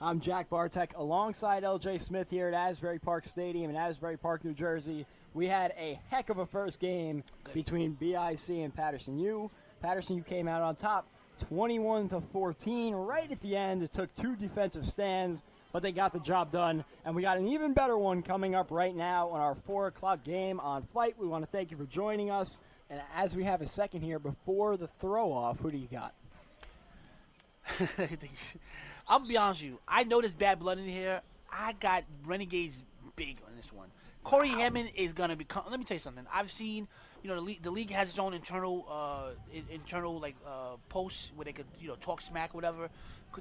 I'm Jack Bartek alongside LJ Smith here at Asbury Park Stadium in Asbury Park, New Jersey. We had a heck of a first game between BIC and Patterson U. Patterson U came out on top 21-14. Right at the end, it took two defensive stands, but they got the job done. And we got an even better one coming up right now on our 4 o'clock game on Fight. We want to thank you for joining us. And as we have a second here before the throw-off, who do you got? I'll be honest with you. I know there's bad blood in here. I got Renegades big on this one. Corey Hammond is going to become. Let me tell you something. I've seen, the league has its own internal posts where they could, talk smack or whatever.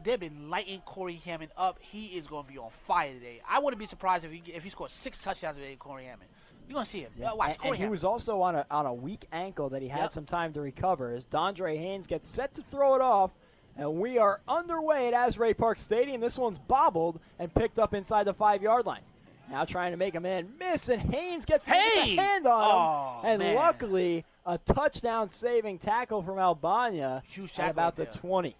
They've been lighting Corey Hammond up. He is going to be on fire today. I wouldn't be surprised if he scored 6 touchdowns today, Corey Hammond. You're going to see him. Yeah. Watch Corey Hammond. He was also on a weak ankle that he had some time to recover. As Dondre Haynes gets set to throw it off. And we are underway at Asbury Park Stadium. This one's bobbled and picked up inside the 5-yard line. Now trying to make a man miss, and Haynes gets a hand on him. And luckily, a touchdown-saving tackle from Albania at about the 20.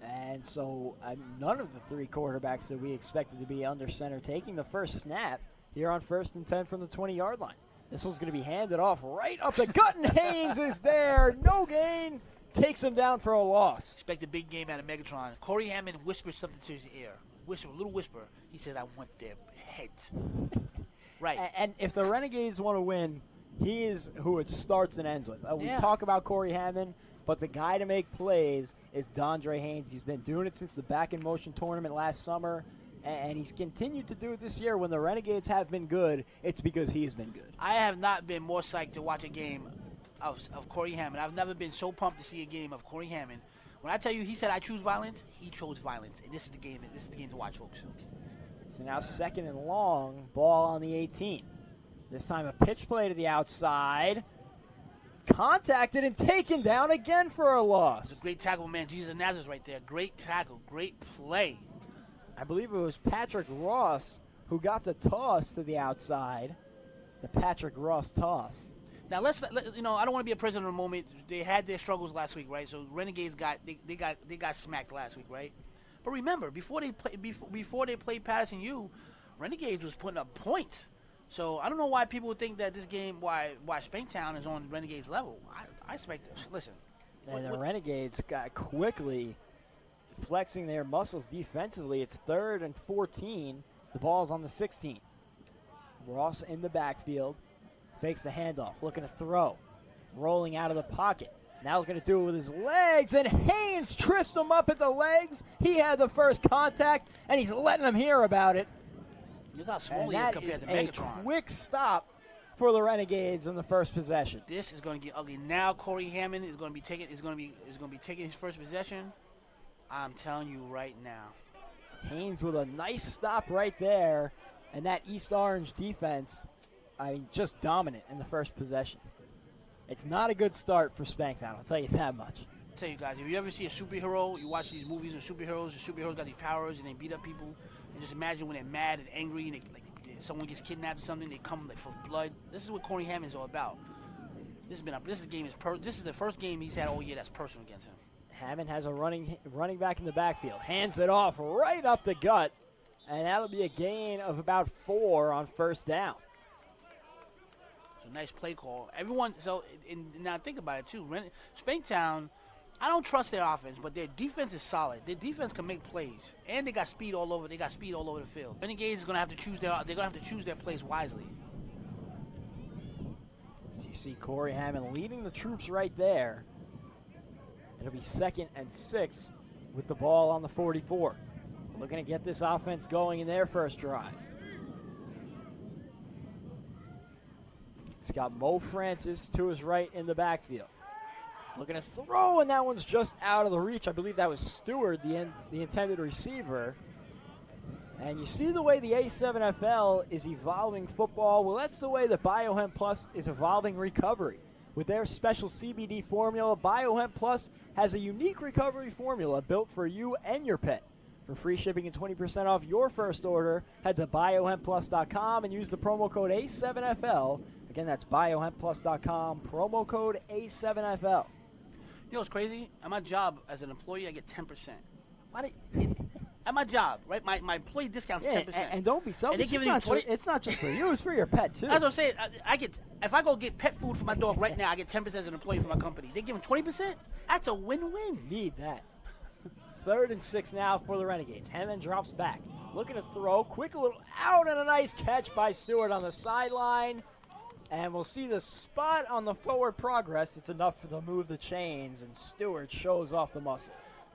And so none of the 3 quarterbacks that we expected to be under center taking the first snap here on 1st and 10 from the 20-yard line. This one's going to be handed off right up the gut, and Haynes is there. No gain. Takes him down for a loss. Expect a big game out of Megatron. Corey Hammond whispered something to his ear. A little whisper. He said, "I want their heads." Right. And if the Renegades want to win, he is who it starts and ends with. We talk about Corey Hammond, but the guy to make plays is Dondre Haynes. He's been doing it since the Back in Motion tournament last summer, and he's continued to do it this year. When the Renegades have been good, it's because he's been good. I have not been more psyched to watch a game of Corey Hammond. I've never been so pumped to see a game of Corey Hammond. When I tell you he said I choose violence, he chose violence. And this is the game. This is the game to watch, folks. So now 2nd and long, ball on the 18. This time a pitch play to the outside. Contacted and taken down again for a loss. It's a great tackle, man. Jesus Nazareth right there. Great tackle. Great play. I believe it was Patrick Ross who got the toss to the outside. The Patrick Ross toss. Now I don't want to be a prisoner of the moment. They had their struggles last week, right? So Renegades got smacked last week, right? But remember, before they played Patterson U, Renegades was putting up points. So I don't know why people would think that this game, why Spanktown is on Renegades level. I expect. Listen, and the Renegades got quickly flexing their muscles defensively. It's 3rd and 14. The ball's on the 16. Ross in the backfield. Fakes the handoff, looking to throw. Rolling out of the pocket. Now looking to do it with his legs, and Haynes trips him up at the legs. He had the first contact, and he's letting him hear about it. Look how small he is compared to Megatron. A quick stop for the Renegades in the first possession. This is going to get ugly. Now Corey Hammond is going to be taking his first possession. I'm telling you right now. Haynes with a nice stop right there, and that East Orange defense, just dominant in the first possession. It's not a good start for Spanktown, I'll tell you that much. I'll tell you guys, if you ever see a superhero, you watch these movies of superheroes, the superheroes got these powers and they beat up people, and just imagine when they're mad and angry and someone gets kidnapped or something, they come for blood. This is what Corey Hammond is all about. This is the first game he's had all year that's personal against him. Hammond has a running back in the backfield, hands it off right up the gut, and that'll be a gain of about 4 on 1st down. Nice play call. Now think about it too. Spanktown, I don't trust their offense, but their defense is solid. Their defense can make plays, and they got speed all over. The field. Renegades is gonna have to choose their plays wisely. So you see Corey Hammond leading the troops right there, It'll be 2nd and 6 with the ball on the 44. Looking to get this offense going in their first drive. He's got Mo Francis to his right in the backfield. Looking to throw, and that one's just out of the reach. I believe that was Stewart, the intended receiver. And you see the way the A7FL is evolving football. Well, that's the way that Biohemp Plus is evolving recovery. With their special CBD formula, Biohemp Plus has a unique recovery formula built for you and your pet. For free shipping and 20% off your first order, head to biohempplus.com and use the promo code A7FL. Again, that's biohempplus.com, promo code A7FL. You know what's crazy? At my job as an employee, I get 10%. At my job, right? My employee discount's 10%. And don't be selfish. It's not just for you; it's for your pet too. That's what I'm saying. If I go get pet food for my dog right now, I get 10% as an employee for my company. They give him 20%. That's a win-win. Need that. 3rd and 6 now for the Renegades. Hammond drops back, looking to throw. Quick little out and a nice catch by Stewart on the sideline. And we'll see the spot on the forward progress. It's enough to move the chains, and Stewart shows off the muscles.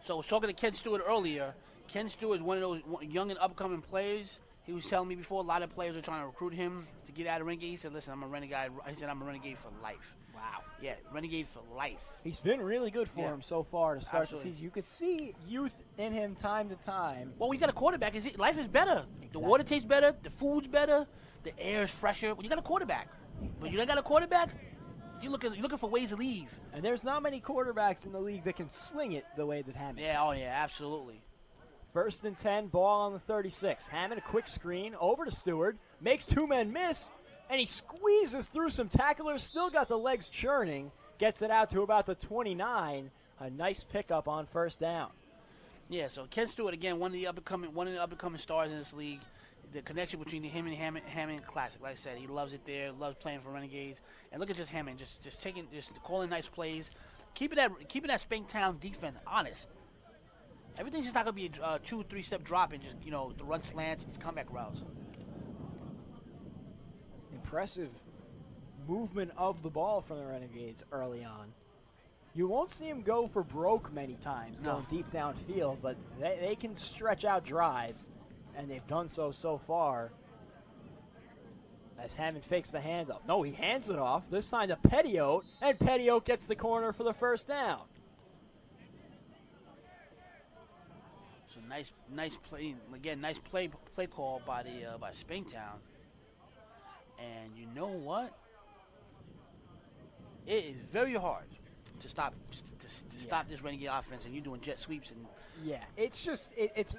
So I was talking to Ken Stewart earlier. Ken Stewart is one of those young and upcoming players. He was telling me before a lot of players are trying to recruit him to get out of Renegade. He said, listen, I'm a Renegade. He said, I'm a Renegade for life. Wow. Yeah, Renegade for life. He's been really good for him so far to start Absolutely. the season. You could see youth in him time to time. Well, when you got a quarterback, life is better. Exactly. The water tastes better. The food's better. The air is fresher. When you got a quarterback. But you don't got a quarterback, you're looking for ways to leave. And there's not many quarterbacks in the league that can sling it the way that Hammond. Yeah, oh yeah, absolutely. 1st and 10, ball on the 36. Hammond, a quick screen, over to Stewart, makes 2 men miss, and he squeezes through some tacklers, still got the legs churning, gets it out to about the 29. A nice pickup on 1st down. Yeah, so Ken Stewart, again, one of the up and coming stars in this league. The connection between him and Hammond, classic. Like I said, he loves it there, loves playing for Renegades. And look at just Hammond, just calling nice plays, keeping that Spanktown defense honest. Everything's just not gonna be a 2-3 step drop and just the run slants and comeback routes. Impressive movement of the ball from the Renegades early on. You won't see him go for broke many times, going deep downfield, but they can stretch out drives. And they've done so far. As Hammond fakes the handoff. No, he hands it off. This time to Pettiot, and Pettiot gets the corner for the 1st down. So nice play again. Nice play call by Spanktown. And you know what? It is very hard to stop this Renegade offense, and you're doing jet sweeps and. Yeah, it's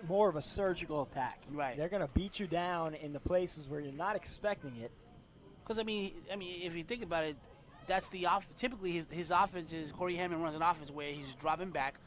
more of a surgical attack. Right. They're going to beat you down in the places where you're not expecting it. Because I mean, if you think about it, that's typically his offense is Corey Hammond runs an offense where he's dropping back,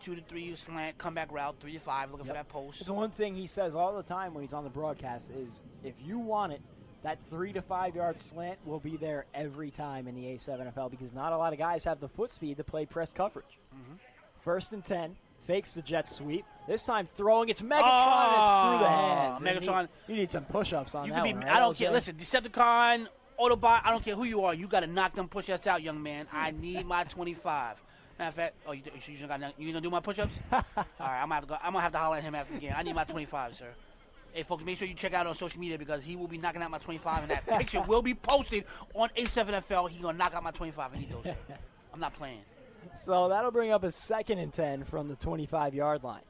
2 to 3 slant, comeback route, 3 to 5, looking for that post. It's one thing he says all the time when he's on the broadcast is if you want it, that 3 to 5 yard slant will be there every time in the A7FL because not a lot of guys have the foot speed to play press coverage. Mm-hmm. 1st and 10. Fakes the jet sweep. This time throwing. It's Megatron. It's through the hands. Megatron. You need some push-ups on that one. Right? I don't care. Listen, Decepticon, Autobot, I don't care who you are. You got to knock them push-ups out, young man. I need my 25. Matter of fact, you going to do my push-ups? All right, I'm going to have to holler at him after the game. I need my 25, sir. Hey, folks, make sure you check out on social media because he will be knocking out my 25, and that picture will be posted on A7FL. He's going to knock out my 25. I need those, sir. I'm not playing. So that'll bring up a 2nd and 10 from the 25-yard line.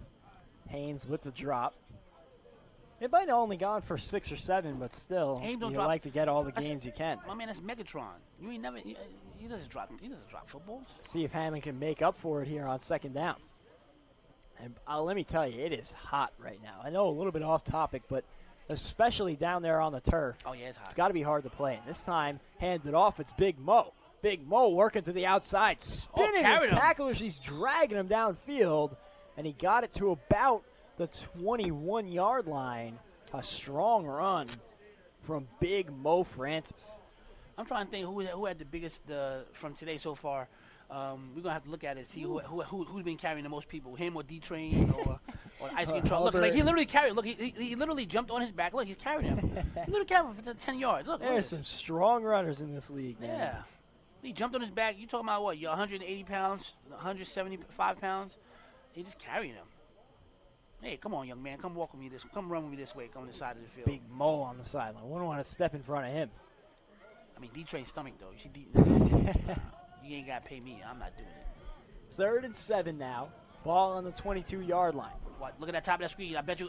Haynes with the drop. It might have only gone for 6 or 7, but still, you like to get all the gains you can. My man, that's Megatron. He doesn't drop footballs. See if Hammond can make up for it here on 2nd down. And let me tell you, it is hot right now. I know a little bit off topic, but especially down there on the turf. Oh, yeah, it's hot. It's got to be hard to play. And this time, handed off, it's Big Mo. Big Mo working to the outside, spinning his tacklers. He's dragging him downfield, and he got it to about the 21-yard line. A strong run from Big Mo Francis. I'm trying to think who had the biggest from today so far. We're gonna have to look at it, see who's been carrying the most people, him or D-Train or Ice Control. Look, like he literally carried. Look, he literally jumped on his back. Look, he's carrying him. He literally carried him for 10 yards. Look, there's some strong runners in this league, man. Yeah. He jumped on his back. You talking about what? You're 180 pounds, 175 pounds. He just carrying him. Hey, come on, young man. Come walk with me this. Come run with me this way. Come on the side of the field. Big Mo on the sideline. Wouldn't want to step in front of him. I mean, D-Train's stomach though. You should. You ain't gotta pay me. I'm not doing it. 3rd and 7 now. Ball on the 22-yard line. What? Look at that top of that screen. I bet you.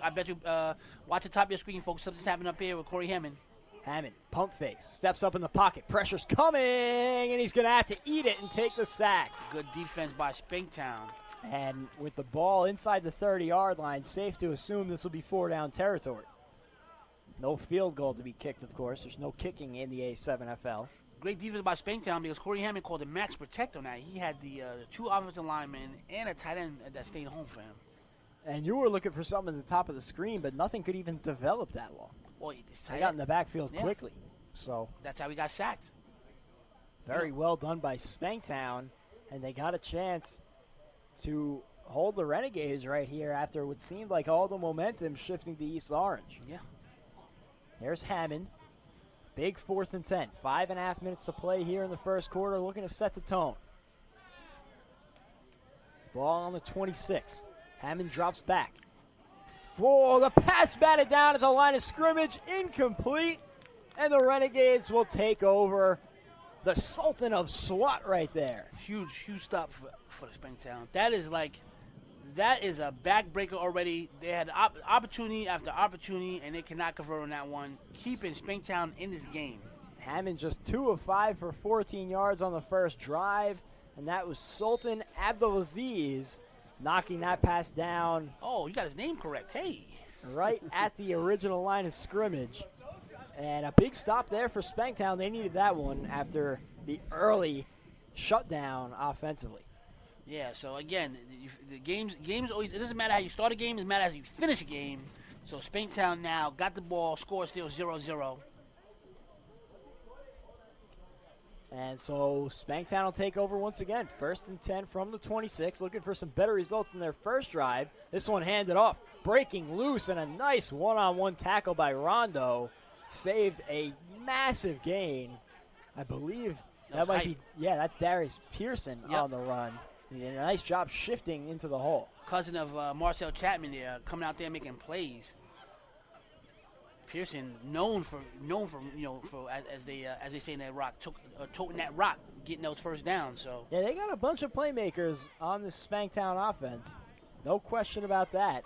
Watch the top of your screen, folks. Something's happening up here with Corey Hammond. Hammond, pump fake, steps up in the pocket. Pressure's coming, and he's going to have to eat it and take the sack. Good defense by Spanktown. And with the ball inside the 30-yard line, safe to assume this will be 4-down territory. No field goal to be kicked, of course. There's no kicking in the A7FL. Great defense by Spanktown because Corey Hammond called a max protect on that. He had the 2 offensive linemen and a tight end that stayed home for him. And you were looking for something at the top of the screen, but nothing could even develop that long. Well, they got in the backfield quickly. So that's how he got sacked. Very well done by Spanktown, and they got a chance to hold the Renegades right here after what seemed like all the momentum shifting to East Orange. Yeah. There's Hammond. Big 4th and 10. 5.5 minutes to play here in the first quarter, looking to set the tone. Ball on the 26. Hammond drops back. Oh, the pass batted down at the line of scrimmage, incomplete, and the Renegades will take over. The Sultan of SWAT right there. Huge stop for Spanktown. That is a backbreaker already. They had opportunity after opportunity, and they cannot convert on that one, keeping Spanktown in this game. Hammond just 2 of 5 for 14 yards on the first drive, and that was Sultan Abdulaziz knocking that pass down. Oh, you got his name correct. Hey. Right at the original line of scrimmage. And a big stop there for Spanktown. They needed that one after the early shutdown offensively. Yeah, so again, the games always, it doesn't matter how you start a game, it matters how you finish a game. So Spanktown now got the ball, score still 0-0. And so Spanktown will take over once again. 1st and 10 from the 26, looking for some better results than their first drive. This one handed off, breaking loose, and a nice one-on-one tackle by Rondo. Saved a massive gain. I believe that might be, that's Darius Pearson on the run. He did a nice job shifting into the hole. Cousin of Marcel Chapman there, coming out there making plays. Pearson known for as they say in that rock, toting that rock, getting those first downs. So yeah, they got a bunch of playmakers on this Spanktown offense, no question about that.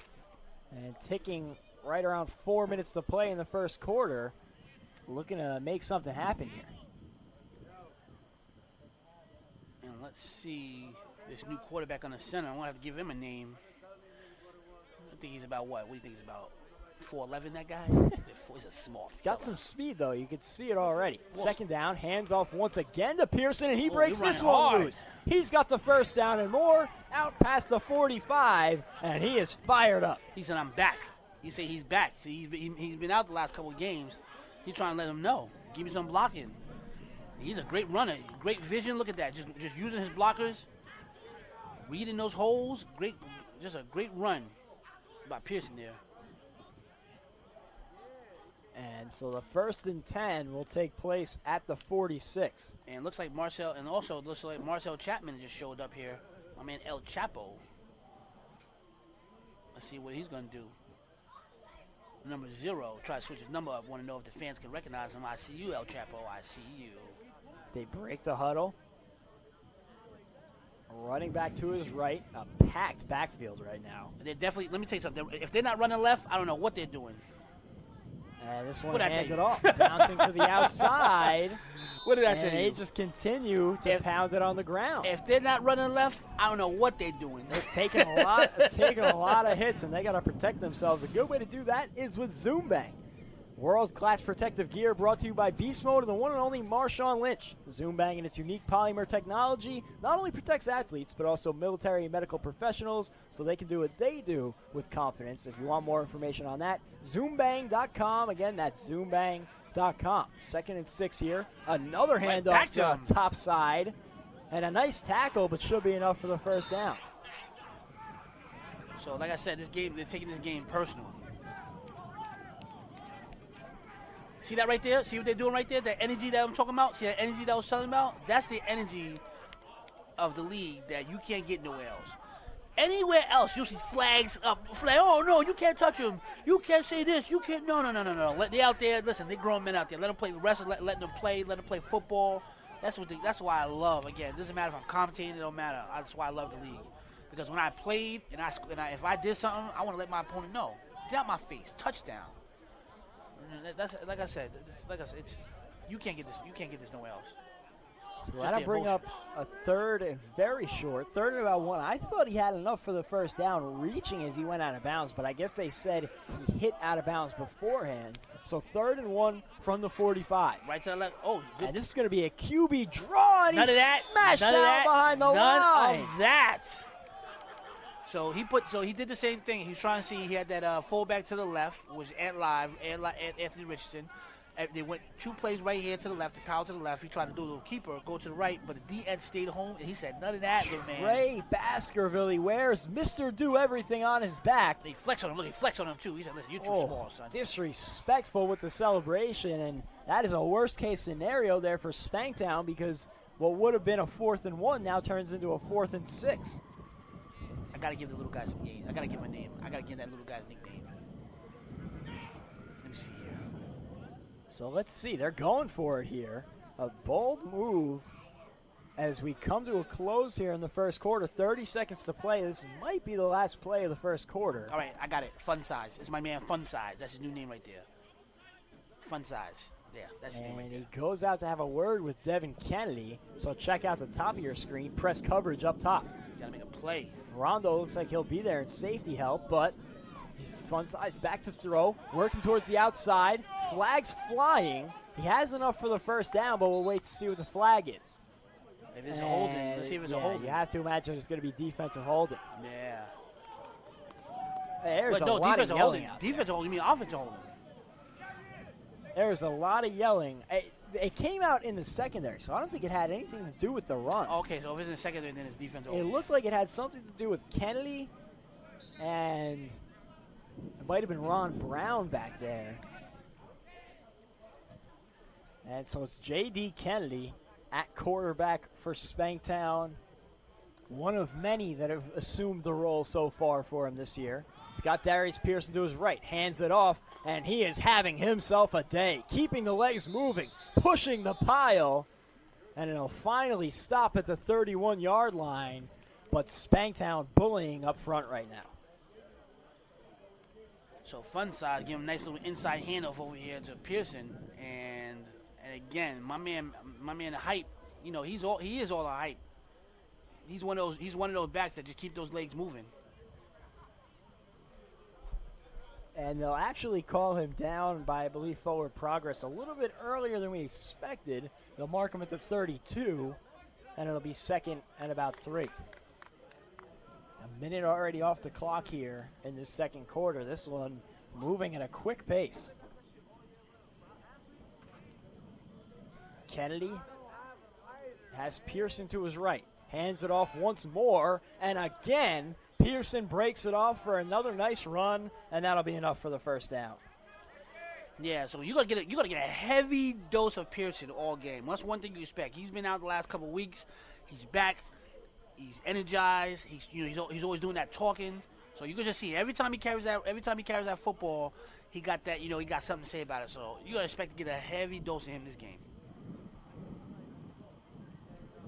And ticking right around 4 minutes to play in the first quarter, looking to make something happen here. And let's see this new quarterback on the center. I want to have to give him a name. I think he's about what? What do you think he's about? 4'11", that guy? He's a small fella. Got some speed, though. You could see it already. Second down, hands off once again to Pearson, and he breaks this one loose. He's got the first down and more, out past the 45, and he is fired up. He said, I'm back. He said he's back. He's been out the last couple of games. He's trying to let him know. Give me some blocking. He's a great runner. Great vision. Look at that. Just using his blockers. Reading those holes. Great. Just a great run by Pearson there. And so the 1st and 10 will take place at the 46. And looks like Marcel Chapman just showed up here. My man El Chapo. Let's see what he's going to do. Number 0. Try to switch his number up. Want to know if the fans can recognize him. I see you, El Chapo. I see you. They break the huddle. Running back to his right. A packed backfield right now. They're definitely, let me tell you something. If they're not running left, I don't know what they're doing. And this one handed off. Bouncing to the outside. What did I tell you? They just continue to pound it on the ground. If they're not running left, I don't know what they're doing. They're taking a lot of hits, and they got to protect themselves. A good way to do that is with Zoom Bang. World-class protective gear brought to you by Beast Mode and the one and only Marshawn Lynch. Zoom Bang and its unique polymer technology not only protects athletes, but also military and medical professionals so they can do what they do with confidence. If you want more information on that, zoombang.com. Again, that's zoombang.com. 2nd and 6 here. Another handoff to the top side. And a nice tackle, but should be enough for the first down. So, like I said, this game, they're taking this game personal. See that right there? See what they're doing right there? That energy that I'm talking about? See that energy that I was telling about? That's the energy of the league that you can't get nowhere else. Anywhere else, you see flags up. Oh, no, you can't touch him. You can't say this. You can't. No. They out there. Listen, they're grown men out there. Let them play wrestling. Let them play. Let them play football. That's why I love. Again, it doesn't matter if I'm commentating. It don't matter. That's why I love the league. Because when I played and if I did something, I want to let my opponent know. Get out my face. Touchdown. That's like I said. It's you can't get this. You can't get this nowhere else. So that'll bring up a third and very short. Third and about 1. I thought he had enough for the first down, reaching as he went out of bounds, but I guess they said he hit out of bounds beforehand. So 3rd and 1 from the 45. Right to the left. Oh, good. And this is going to be a QB draw, and None of that. Smashed None out of that. behind the line. None of that. So he did the same thing. He was trying to see. He had that fullback to the left, which Anthony Richardson. They went 2 plays right here to the left, the power to the left. He tried to do a little keeper, go to the right, but the D-end stayed home, and he said, none of that, little man. Trey Baskerville, he wears Mr. Do Everything on his back. They flex on him. Look, he flexed on him, too. He said, listen, you're too small, son. Disrespectful with the celebration, and that is a worst-case scenario there for Spanktown because what would have been a 4th and 1 now turns into a 4th and 6. I got to give the little guy some games. I got to give him a name. I got to give that little guy a nickname. Let me see here. So let's see. They're going for it here. A bold move as we come to a close here in the first quarter. 30 seconds to play. This might be the last play of the first quarter. All right, I got it. Fun Size. It's my man Fun Size. That's his new name right there. Fun Size. Yeah, that's his name right there. And he goes out to have a word with Devin Kennedy. So check out the top of your screen. Press coverage up top. Got to make a play. Rondo looks like he'll be there in safety help, but Fun Size back to throw, working towards the outside. Flag's flying. He has enough for the first down, but we'll wait to see what the flag is. If it's a holding, let's see if it's a holding. You have to imagine it's going to be defensive holding. Yeah. There's a lot of yelling out there. Defensive holding, you mean offensive holding. There's a lot of yelling. It came out in the secondary, so I don't think it had anything to do with the run. Okay, so if it's in the secondary, then it's defensive holding. It looked like it had something to do with Kennedy, and it might have been Ron Brown back there. And so it's J.D. Kennedy at quarterback for Spanktown. One of many that have assumed the role so far for him this year. He's got Darius Pearson to his right, hands it off, and he is having himself a day, keeping the legs moving, pushing the pile, and it'll finally stop at the 31-yard line, but Spanktown bullying up front right now. So Fun Size give him a nice little inside handoff over here to Pearson, and again, my man, the hype. You know, he is all the hype. He's one of those backs that just keep those legs moving. And they'll actually call him down by, I believe, forward progress a little bit earlier than we expected. They'll mark him at the 32, and it'll be 2nd and about 3. A minute already off the clock here in this second quarter. This one moving at a quick pace. Kennedy has Pearson to his right. Hands it off once more, and again, Pearson breaks it off for another nice run, and that'll be enough for the first down. Yeah, so you gotta get a heavy dose of Pearson all game. That's one thing you expect. He's been out the last couple of weeks. He's back. He's energized. He's always doing that talking. So you can just see every time he carries that football, he got that. He got something to say about it. So you gotta expect to get a heavy dose of him this game.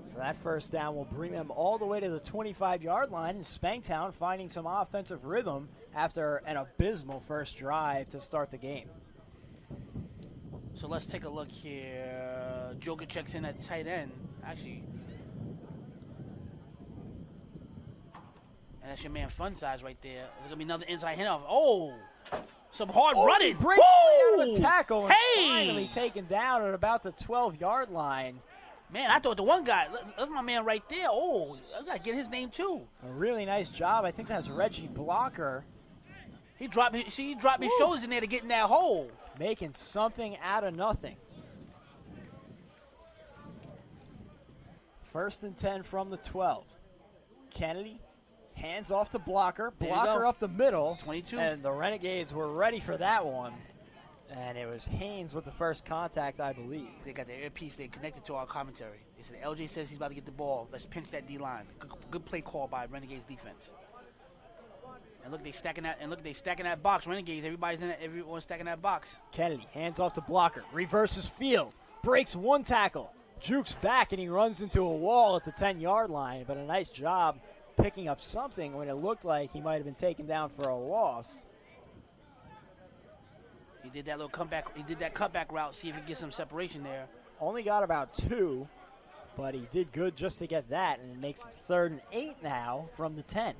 So that first down will bring them all the way to the 25-yard line, and Spanktown finding some offensive rhythm after an abysmal first drive to start the game. So let's take a look here. Joker checks in at tight end. Actually, and that's your man Fun Size right there. There's going to be another inside handoff. Oh, some hard running. Breaks free out of the tackle and finally taken down at about the 12-yard line. Man, I thought the one guy, that's my man right there. Oh, I got to get his name too. A really nice job. I think that's Reggie Blocker. He dropped his shoulders in there to get in that hole. Making something out of nothing. 1st and 10 from the 12. Kennedy hands off to Blocker. Blocker up the middle. 22. And the Renegades were ready for that one. And it was Haynes with the first contact, I believe. They got their earpiece. They connected to our commentary. They said, LJ says he's about to get the ball. Let's pinch that D-line. Good play call by Renegades defense. And look, they stacking that box. Renegades, everyone's stacking that box. Kennedy hands off to blocker, reverses field, breaks one tackle, jukes back, and he runs into a wall at the 10-yard line. But a nice job picking up something when it looked like he might have been taken down for a loss. He did that little comeback. He did that cutback route. See if he gets some separation there. Only got about 2, but he did good just to get that, and it makes it 3rd and 8 now from the 10.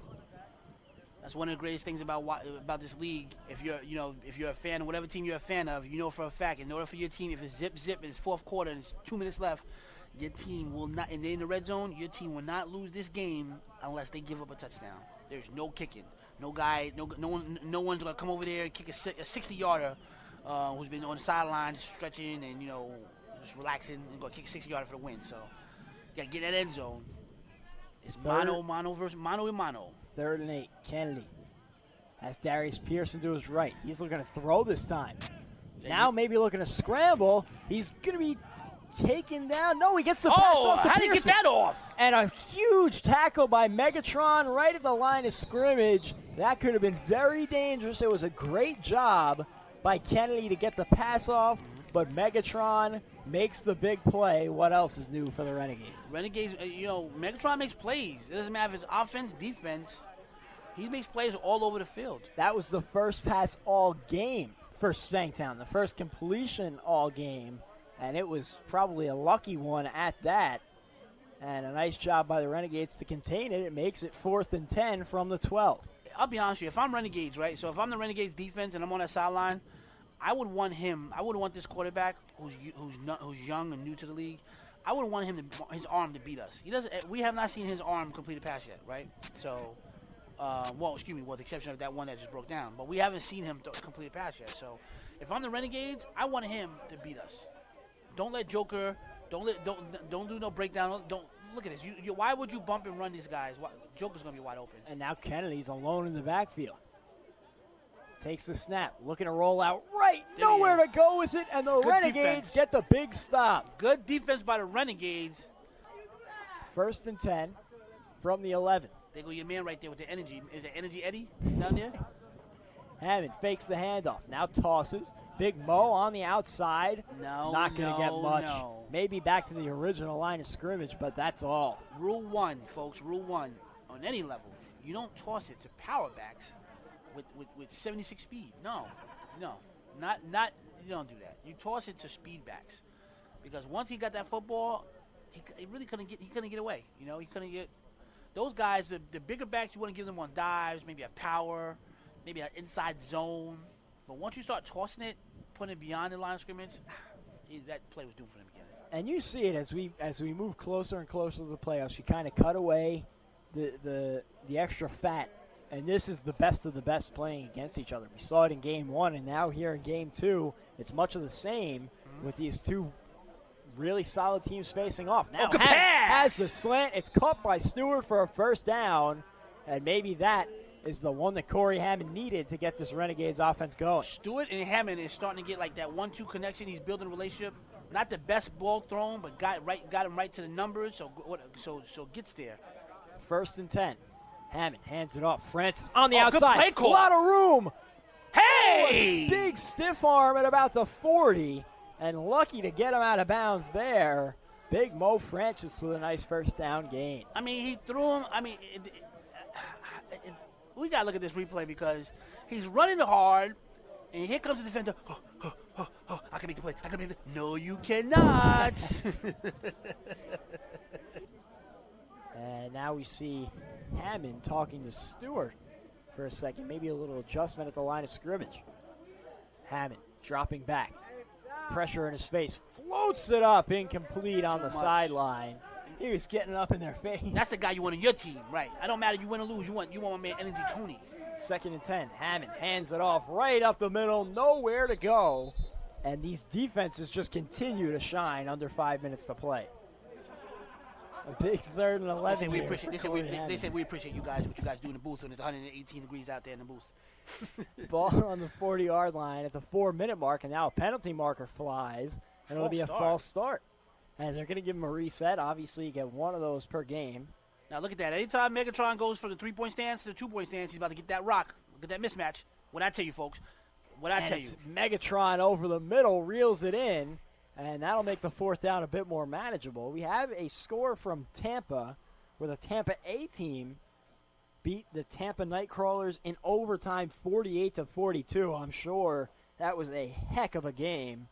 That's one of the greatest things about this league. If you're a fan of whatever team you're a fan of, you know for a fact, in order for your team, if it's zip and it's 4th quarter and it's 2 minutes left, your team will not, and they're in the red zone, your team will not lose this game unless they give up a touchdown. There's no kicking. No guy, no one's gonna come over there and kick a 60-yarder who's been on the sideline stretching and just relaxing and gonna kick a 60-yarder for the win. So you gotta get that end zone. It's mano versus mano. 3rd and 8. Kennedy has Darius Pearson to his right. He's looking to throw this time. Now maybe looking to scramble. He's gonna be taken down. No, he gets the pass off to how Pearson. did he get that off? And a huge tackle by Megatron right at the line of scrimmage. That could have been very dangerous. It was a great job by Kennedy to get the pass off, but Megatron makes the big play. What else is new for the Renegades? Renegades, Megatron makes plays. It doesn't matter if it's offense, defense. He makes plays all over the field. That was the first pass all game for Spanktown, the first completion all game. And it was probably a lucky one at that. And a nice job by the Renegades to contain it. It makes it 4th and 10 from the 12. I'll be honest with you. If I'm Renegades, right? So if I'm the Renegades defense and I'm on that sideline, I would want this quarterback who's young and new to the league. I would want his arm to beat us. We have not seen his arm complete a pass yet, right? So, with the exception of that one that just broke down. But we haven't seen him complete a pass yet. So if I'm the Renegades, I want him to beat us. Don't let Joker. Don't do no breakdown. Don't look at this. Why would you bump and run these guys? Joker's gonna be wide open. And now Kennedy's alone in the backfield. Takes the snap, looking to roll out right. Nowhere to go with it, and the Renegades get the big stop. Good defense by the Renegades. 1st and 10 from the 11. There go your man right there with the energy. Is it Energy Eddie down there? Hammond fakes the handoff. Now tosses. Big Mo on the outside. Not going to get much. No. Maybe back to the original line of scrimmage, but that's all. Rule 1, folks. Rule 1. On any level, you don't toss it to power backs with 76 speed. No. Not. You don't do that. You toss it to speed backs, because once he got that football, he really couldn't get away. He couldn't get those guys. The bigger backs, you want to give them on dives, maybe a power, maybe an inside zone. But once you start tossing it, putting it beyond the line of scrimmage, that play was doomed from the beginning. And you see it as we move closer and closer to the playoffs. You kind of cut away the extra fat, and this is the best of the best playing against each other. We saw it in Game 1, and now here in Game 2, it's much of the same with these two really solid teams facing off. Now has the slant. It's caught by Stewart for a 1st down, and maybe that is the one that Corey Hammond needed to get this Renegades offense going. Stewart and Hammond is starting to get like that 1-2 connection. He's building a relationship. Not the best ball thrown, but got him right to the numbers, so gets there. 1st and 10. Hammond hands it off. Francis on the outside. Good play call. A lot of room. Hey! A big stiff arm at about the 40, and lucky to get him out of bounds there. Big Mo Francis with a nice 1st down gain. I mean, he threw him. I mean, we got to look at this replay because he's running hard, and here comes the defender. I can make the play. No, you cannot. And now we see Hammond talking to Stewart for a second. Maybe a little adjustment at the line of scrimmage. Hammond dropping back. Pressure in his face. Floats it up. Incomplete on the sideline. He was getting up in their face. That's the guy you want on your team, right? I don't matter. You win or lose. You want my man Energy Tony. 2nd and 10. Hammond hands it off right up the middle. Nowhere to go. And these defenses just continue to shine under 5 minutes to play. A big 3rd and 11. They said we appreciate you guys, what you guys do in the booth when it's 118 degrees out there in the booth. Ball on the 40-yard line at the 4-minute mark, and now a penalty marker flies, and it'll be a false start. And they're going to give him a reset. Obviously, you get one of those per game. Now, look at that. Anytime Megatron goes from the 3-point stance to the 2-point stance, he's about to get that rock. Look at that mismatch. What I tell you, folks. What I tell you. Megatron over the middle reels it in, and that'll make the fourth down a bit more manageable. We have a score from Tampa where the Tampa A team beat the Tampa Nightcrawlers in overtime 48-42. I'm sure that was a heck of a game.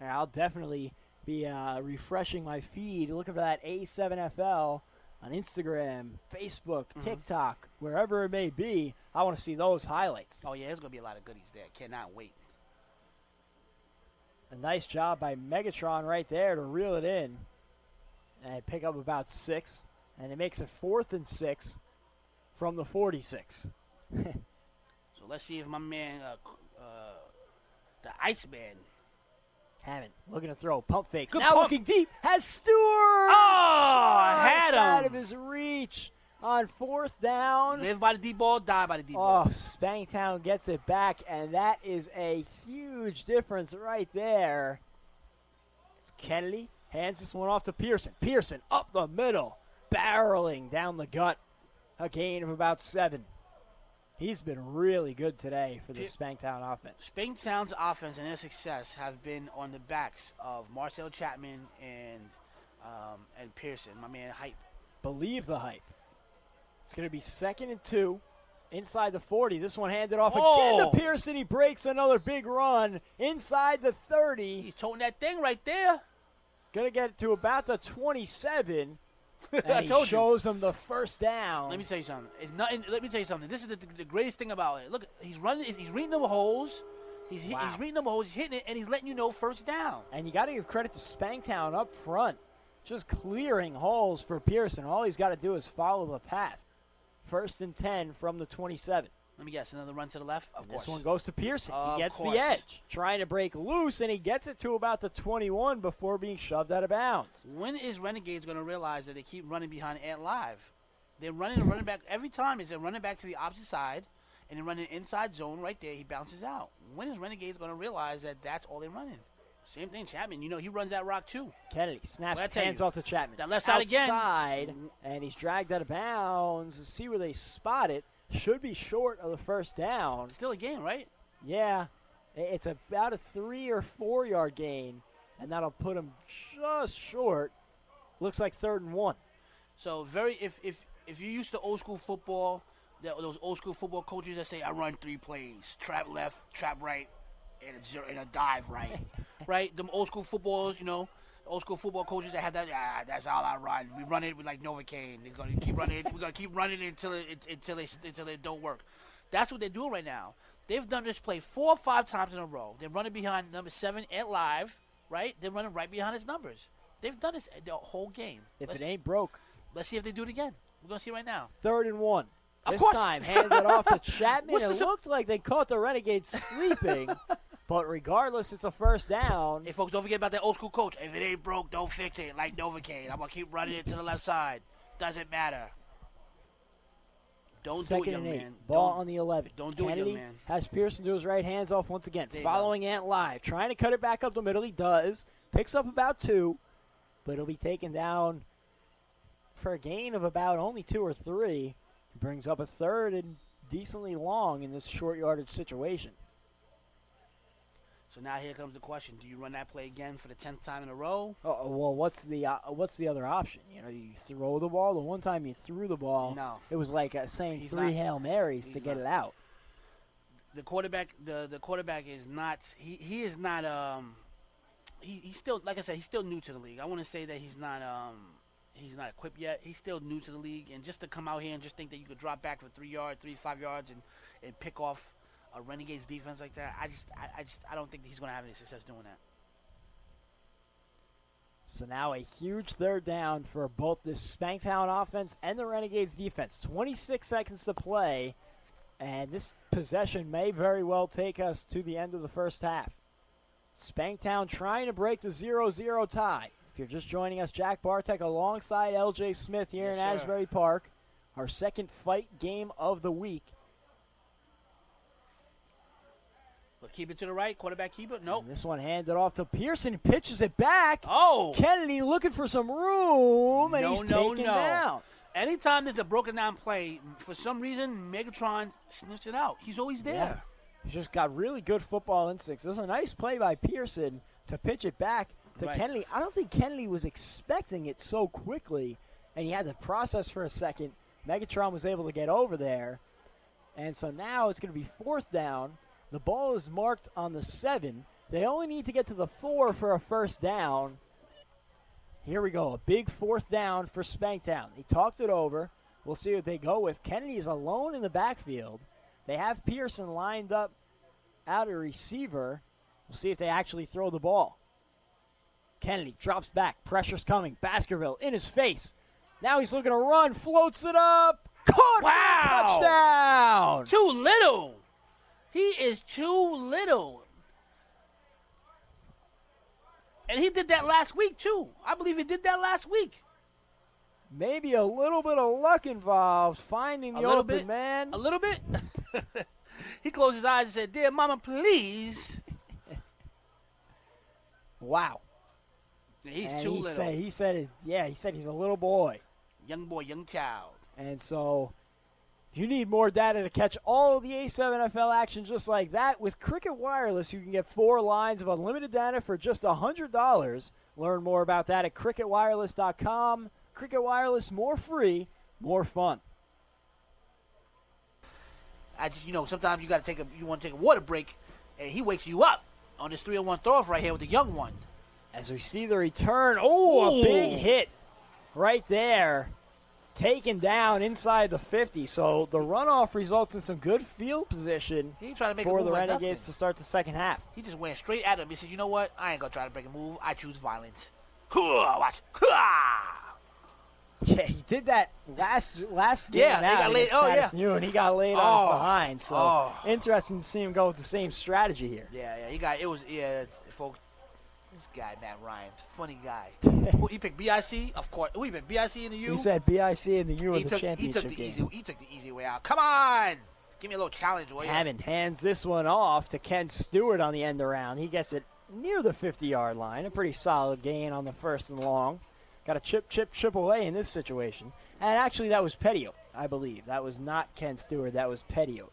And I'll definitely be refreshing my feed, looking for that A7FL on Instagram, Facebook, TikTok, wherever it may be. I want to see those highlights. Oh, yeah, there's going to be a lot of goodies there. Cannot wait. A nice job by Megatron right there to reel it in and pick up about 6. And it makes it 4th and 6 from the 46. So let's see if my man, the Iceman. Hammond looking to throw. Pump fakes. Good now pump. Looking deep. Has Stewart. Oh, had him. Out of his reach on 4th down. Live by the deep ball, die by the deep ball. Oh, Spanktown gets it back, and that is a huge difference right there. It's Kennedy hands this one off to Pearson. Pearson up the middle, barreling down the gut. A gain of about 7. He's been really good today for the Spanktown offense. Spanktown's offense and their success have been on the backs of Marcel Chapman and Pearson. My man, Hype. Believe the hype. It's going to be 2nd and 2 inside the 40. This one handed off Oh. again to Pearson. He breaks another big run inside the 30. He's toting that thing right there. Going to get to about the 27. And I told he shows him the first down. Let me tell you something. Let me tell you something. This is the greatest thing about it. Look, he's running. He's reading them holes. He's reading them holes. He's hitting it, and he's letting you know first down. And you got to give credit to Spanktown up front, just clearing holes for Pearson. All he's got to do is follow the path. 1st and 10 from the 27. Let me guess. Another run to the left. Of course. This one goes to Pearson. Of He gets course. the edge, trying to break loose, and he gets it to about the 21 before being shoved out of bounds. When is Renegades going to realize that they keep running behind Ant Live? They're running back every time. They're running back to the opposite side, and they're running inside zone right there. He bounces out. When is Renegades going to realize that that's all they're running? Same thing, Chapman. You know, he runs that rock too. Kennedy snaps Well, I tell hands you, off to Chapman. that left side again. Outside, and he's dragged out of bounds. See where they spot it. Should be short of the first down. Still a game, right? Yeah. It's about a 3 or 4 yard gain, and that'll put him just short. Looks like 3rd and 1. So if you're used to old school football, those old school football coaches that say I run 3 plays, trap left, trap right, and a dive right, right? Them old school footballers, you know, old school football coaches that have that. That's all I run. We run it with like Novocaine. They're gonna keep running. We're gonna keep running until it don't work. That's what they're doing right now. They've done this play 4 or 5 times in a row. They're running behind number 7 Ant Live, right? They're running right behind his numbers. They've done this the whole game. If it ain't broke. Let's see if they do it again. We're gonna see right now. 3rd and 1. Of This course. time, handed off to Chapman. What's It the- looked like they caught the Renegades sleeping, but regardless, it's a first down. Hey, folks, don't forget about that old school coach. If it ain't broke, don't fix it. Like Novocaine. I'm going to keep running it to the left side. Doesn't matter. Don't do it, 2nd young and 8. man. Ball Don't- on the 11. don't do it, Kennedy young man. has Pearson to his right, hands off once again. There you Following Ant Live. Trying to cut it back up the middle. He does. Picks up about 2, but he'll be taken down for a gain of about only 2 or 3. Brings up a 3rd and decently long in this short yardage situation. So now here comes the question. Do you run that play again for the 10th time in a row? Oh, well, what's the other option? You know, you throw the ball. The one time you threw the ball, No. it was like saying He's 3 not. Hail Marys to He's get not. it out. The quarterback is not he is not he's still, like I said, he's still new to the league. I want to say that he's not equipped yet. He's still new to the league, and just to come out here and just think that you could drop back for 5 yards and pick off a Renegades defense like that, I don't think he's going to have any success doing that. So now a huge 3rd down for both the Spanktown offense and the Renegades defense. 26 seconds to play, and this possession may very well take us to the end of the first half. Spanktown trying to break the 0-0 tie. If you're just joining us, Jack Bartek alongside LJ Smith here Yes, in sir. Asbury Park. Our second fight game of the week. But keep it to the right. Quarterback keeper. Nope. And this one handed off to Pearson. Pitches it back. Oh. Kennedy looking for some room, and he's taken down. Anytime there's a broken down play, for some reason, Megatron sniffs it out. He's always there. Yeah. He's just got really good football instincts. This was a nice play by Pearson to pitch it back to Kennedy. I don't think Kennedy was expecting it so quickly, and he had to process for a second. Megatron was able to get over there. And so now it's going to be 4th down. The ball is marked on the 7. They only need to get to the 4 for a first down. Here we go. A big 4th down for Spanktown. They talked it over. We'll see what they go with. Kennedy is alone in the backfield. They have Pearson lined up out a receiver. We'll see if they actually throw the ball. Kennedy drops back. Pressure's coming. Baskerville in his face. Now he's looking to run. Floats it up. Caught for a touchdown. Too little. He is too little. And he did that last week, too. I believe he did that last week. Maybe a little bit of luck involved, finding the open man. A little bit? He closed his eyes and said, "Dear mama, please." Wow. He's too little. He said he's a little boy. Young boy, young child. And so you need more data to catch all of the A7FL action just like that. With Cricket Wireless, you can get 4 lines of unlimited data for just $100. Learn more about that at cricketwireless.com. Cricket Wireless, more free, more fun. Sometimes you want to take a water break, and he wakes you up on this 3-on-1 throw-off right here with the young one. As we see the return, a big hit right there. Taken down inside the 50. So the runoff results in some good field position for the Renegades to start the second half. He just went straight at him. He said, "You know what? I ain't going to try to break a move. I choose violence." Watch. Yeah, he did that last game and he got laid off behind. So interesting to see him go with the same strategy here. Folks. This guy, Matt Rhymes, funny guy. He picked BIC, of course. He picked BIC in the U. He said BIC in the U of the championship game. He took the easy way out. Come on! Give me a little challenge, will you? Hammond hands this one off to Ken Stewart on the end around. He gets it near the 50-yard line. A pretty solid gain on the 1st and long. Got to chip away in this situation. And actually, that was Petio, I believe. That was not Ken Stewart. That was Petio.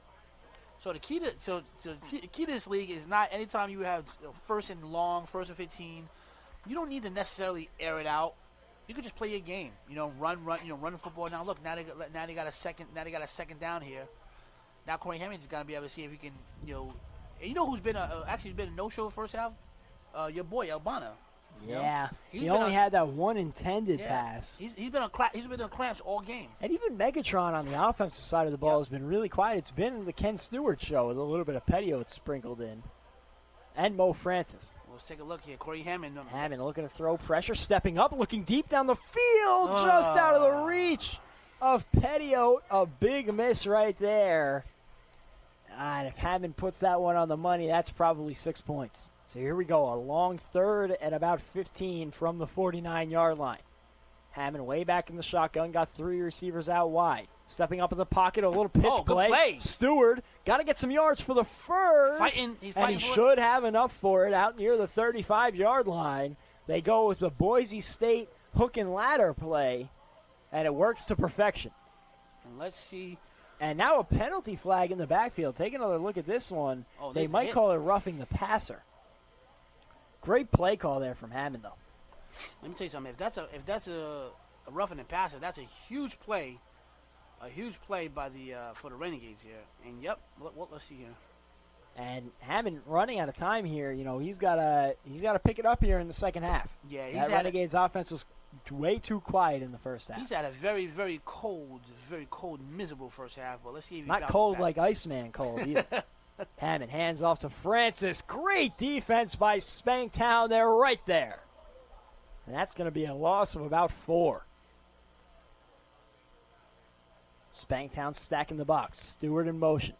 So the key to this league is not anytime you have 1st and long, 1st and 15, you don't need to necessarily air it out. You can just play your game. Run the football. Now look, now they got a second down here. Now Corey Hammond's got to be able to see if he can, who's been actually been a no-show first half? Your boy Albana. Yeah, he only had that one intended pass. He's been on clamps all game. And even Megatron on the offensive side of the ball has been really quiet. It's been the Ken Stewart show with a little bit of Petio sprinkled in. And Mo Francis. Let's take a look here. Corey Hammond. Hammond looking to throw pressure, stepping up, looking deep down the field, just out of the reach of Petio. A big miss right there. And if Hammond puts that one on the money, that's probably 6 points. So here we go, a long 3rd at about 15 from the 49-yard line. Hammond way back in the shotgun, got 3 receivers out wide. Stepping up in the pocket, a little pitch play. Stewart got to get some yards for the first. He should have enough for it out near the 35-yard line. They go with the Boise State hook and ladder play, and it works to perfection. And let's see. And now a penalty flag in the backfield. Take another look at this one. They might call it roughing the passer. Great play call there from Hammond, though. Let me tell you something. If that's a roughing and passer, that's a huge play by for the Renegades here. And let's see here. And Hammond running out of time here. He's got to pick it up here in the second half. Yeah, that Renegades offense was way too quiet in the first half. He's had a very, very cold, miserable first half. But let's see if he not cold like Iceman cold either. Hammond hands off to Francis. Great defense by Spanktown. They're right there. And that's going to be a loss of about 4. Spanktown stacking the box. Stewart in motion.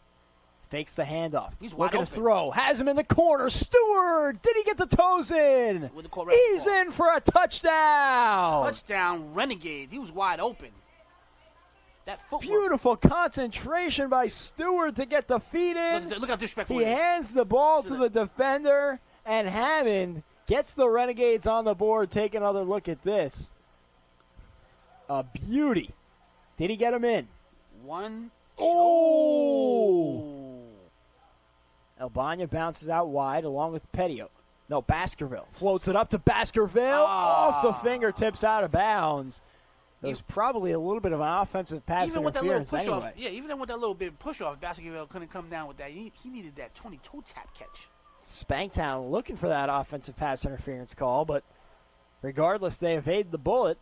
Fakes the handoff. He's wide looking open. To throw. Has him in the corner. Stewart. Did he get the toes in? He's in for a touchdown. Touchdown, Renegades. He was wide open. That footwork. Beautiful concentration by Stewart to get the feet in. Look how disrespectful He it is. hands the ball to the defender, and Hammond gets the Renegades on the board. Take another look at this. A beauty. Did he get him in? One. Oh! Albania bounces out wide along with Petio. No, Baskerville. Floats it up to Baskerville. Off the fingertips out of bounds. There's probably a little bit of an offensive pass even with that little interference push anyway. off, even with that little bit of push off, Baskerville couldn't come down with that. He needed that 22 tap catch. Spanktown looking for that offensive pass interference call, but regardless, they evade the bullet.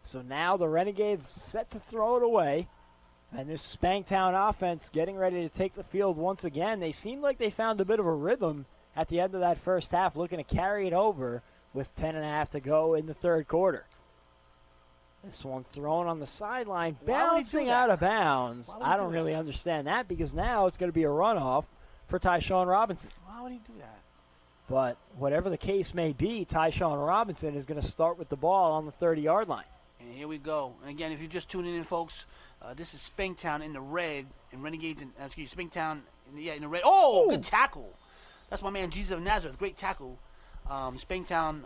So now the Renegades set to throw it away. And this Spanktown offense getting ready to take the field once again. They seemed like they found a bit of a rhythm at the end of that first half, looking to carry it over with 10.5 to go in the third quarter. This one thrown on the sideline, bouncing out of bounds. I don't really understand that because now it's going to be a runoff for Tyshawn Robinson. Why would he do that? But whatever the case may be, Tyshawn Robinson is going to start with the ball on the 30-yard line. And here we go. And again, if you're just tuning in, folks, this is Spanktown in the red, and Renegades in Spanktown in the red. Oh, good tackle. That's my man Jesus of Nazareth. Great tackle. Spanktown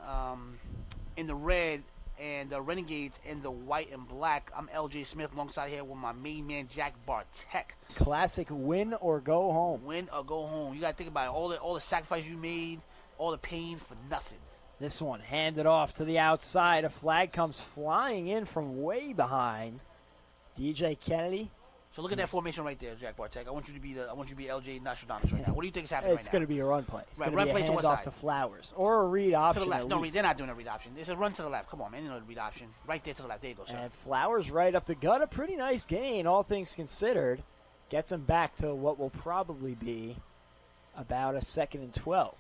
in the red, and the Renegades in the white and black. I'm LJ Smith alongside here with my main man Jack Bartek. Classic win or go home. Win or go home. You got to think about it. All the sacrifice you made, all the pain for nothing. This one handed off to the outside. A flag comes flying in from way behind. DJ Kennedy. So look at that formation right there, Jack Bartek. I want you to be LJ Nostradamus right now. What do you think is happening right now? It's going to be a run play. It's right, going to be a handoff to Flowers or a read option. To the left. No, least. they're not doing a read option. It's a run to the left. Come on, man. You know the read option. Right there to the left. There you go, sir. And Flowers right up the gut. A pretty nice gain, all things considered. Gets him back to what will probably be about a 2nd and 12.